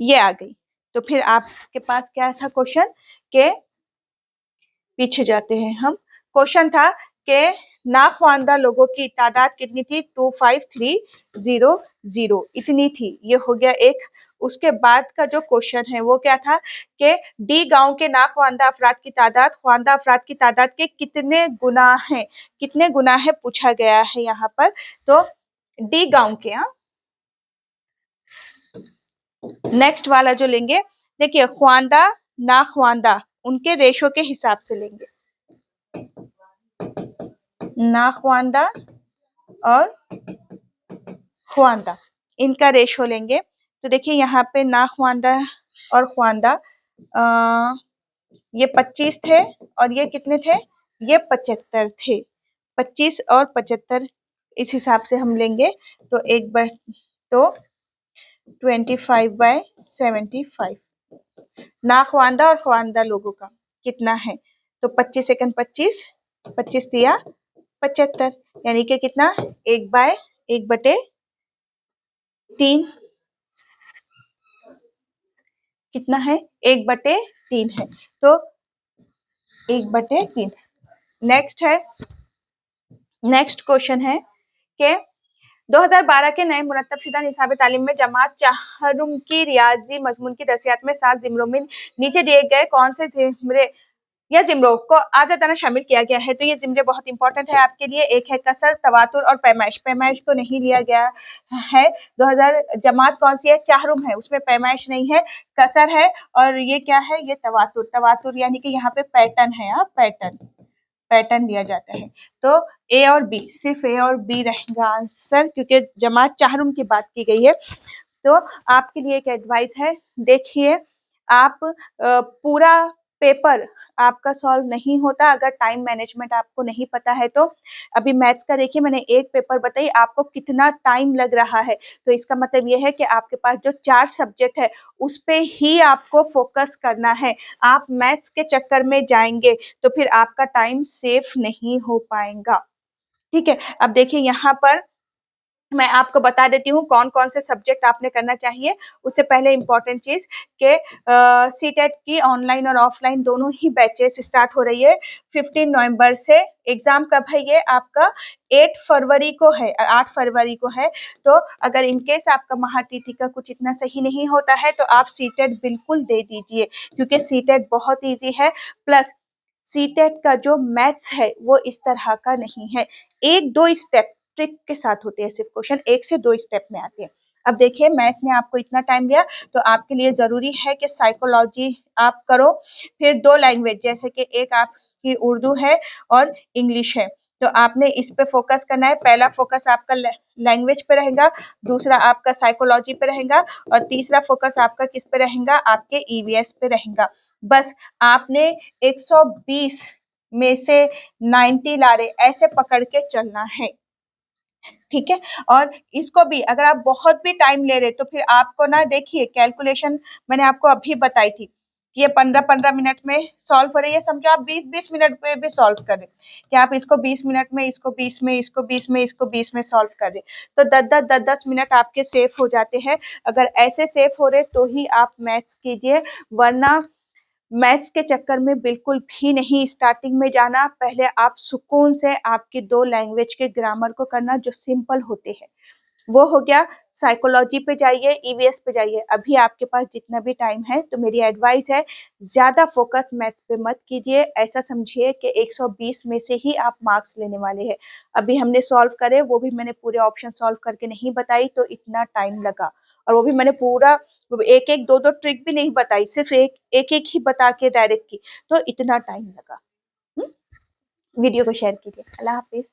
ये आ गई। तो फिर आपके पास क्या था क्वेश्चन के, पीछे जाते हैं हम, क्वेश्चन था कि नाखवानदा लोगों की तादाद कितनी थी, 25300 इतनी थी। ये हो गया एक। उसके बाद का जो क्वेश्चन है वो क्या था कि डी गांव के नाखवानदा अफराद की तादाद ख्वानदा अफराद की तादाद के कितने गुना है, कितने गुना है पूछा गया है यहाँ पर। तो डी गांव के, नेक्स्ट वाला जो लेंगे, देखिए ख्वानदा नाखवानदा उनके रेशो के हिसाब से लेंगे, नाखवानदा और ख्वानदा इनका रेशो लेंगे। तो देखिए यहाँ पे नाखवानदा और ख्वानदा ये 25 थे और ये कितने थे, ये 75 थे। 25 और 75 इस हिसाब से हम लेंगे। तो एक बार तो 25/75 नाखवानदा और ख्वानदा लोगों का कितना है, तो 25 सेकंड 25, 25 दिया 75, यानी कि कितना 1/1/3 कितना है, 1/3 है। तो 1/3। नेक्स्ट है, नेक्स्ट क्वेश्चन है कि 2012 के नए मुरत्तब-शुदा निसाब तालीम में जमात चाहरुम की रियाजी मजमून की दरसियात में 7 जिम्रों में नीचे दिए गए कौन से जिम्रे या जिम्रों को आज़ादाना शामिल किया गया है। तो ये जिम्रे बहुत इंपॉर्टेंट है आपके लिए। एक है कसर, तवातुर और पैमाइश। पैमाइश को नहीं लिया गया है। 2000 जमात कौन सी है, चाहरुम है, उसमें पैमाइश नहीं है, कसर है और ये क्या है, ये तवातुर। तवातुर यानी कि यहाँ पे पैटर्न है, पैटर्न, पैटर्न दिया जाता है। तो ए और बी, सिर्फ ए और बी रहेगा आंसर, क्योंकि जमात चाहरुम की बात की गई है। तो आपके लिए एक एडवाइस है, देखिए आप पूरा पेपर आपका सॉल्व नहीं होता अगर टाइम मैनेजमेंट आपको नहीं पता है। तो अभी मैथ्स का देखिए, मैंने एक पेपर बताई, आपको कितना टाइम लग रहा है। तो इसका मतलब ये है कि आपके पास जो 4 सब्जेक्ट है उस पे ही आपको फोकस करना है। आप मैथ्स के चक्कर में जाएंगे तो फिर आपका टाइम सेफ नहीं हो पाएगा। ठीक है, अब देखिए यहाँ पर मैं आपको बता देती हूँ कौन कौन से सब्जेक्ट आपने करना चाहिए। उससे पहले इम्पोर्टेंट चीज के सीटेट की ऑनलाइन और ऑफलाइन दोनों ही बैचेस स्टार्ट हो रही है 15 नवंबर से। एग्जाम कब है, ये आपका 8 फरवरी को है, 8 फरवरी को है। तो अगर इनकेस आपका महाटीटी का कुछ इतना सही नहीं होता है तो आप सीटेट बिल्कुल दे दीजिए, क्योंकि सीटेट बहुत ईजी है। प्लस सीटेट का जो मैथ्स है वो इस तरह का नहीं है, 1-2 स्टेप ट्रिक के साथ होते हैं, सिर्फ क्वेश्चन 1 से 2 स्टेप में आते हैं। अब देखिए मैथ्स ने आपको इतना टाइम दिया, तो आपके लिए जरूरी है कि साइकोलॉजी आप करो, फिर 2 लैंग्वेज, जैसे कि एक आपकी उर्दू है और इंग्लिश है, तो आपने इस पे फोकस करना है। पहला फोकस आपका लैंग्वेज पे रहेगा, दूसरा आपका साइकोलॉजी पे रहेगा और तीसरा फोकस आपका किस पे रहेगा, आपके ईवीएस पे रहेगा। बस आपने 120 में से 90 लारे ऐसे पकड़ के चलना है, ठीक है। और इसको भी अगर आप बहुत भी टाइम ले रहे तो फिर आपको ना, देखिए कैलकुलेशन मैंने आपको अभी बताई थी कि ये 15-15 मिनट में सॉल्व हो रही है, समझो आप 20-20 मिनट में भी सॉल्व कर रहे, कि आप इसको 20 मिनट में, इसको 20 में, इसको 20 में, इसको 20 में सॉल्व कर रहे, तो 10-10 मिनट आपके सेफ हो जाते हैं। अगर ऐसे सेफ हो रहे तो ही आप मैथ्स कीजिए, वरना मैथ्स के चक्कर में बिल्कुल भी नहीं स्टार्टिंग में जाना। पहले आप सुकून से आपकी 2 लैंग्वेज के ग्रामर को करना जो सिंपल होते हैं, वो हो गया। साइकोलॉजी पे जाइए, ईवीएस पे जाइए। अभी आपके पास जितना भी टाइम है, तो मेरी एडवाइस है ज्यादा फोकस मैथ्स पे मत कीजिए। ऐसा समझिए कि 120 में से ही आप मार्क्स लेने वाले हैं। अभी हमने सॉल्व करे, वो भी मैंने पूरे ऑप्शन सॉल्व करके नहीं बताई, तो इतना टाइम लगा, और वो भी मैंने पूरा एक एक दो दो ट्रिक भी नहीं बताई, सिर्फ एक एक ही बता के डायरेक्ट की, तो इतना टाइम लगा। वीडियो को शेयर कीजिए। अल्लाह हाफिज।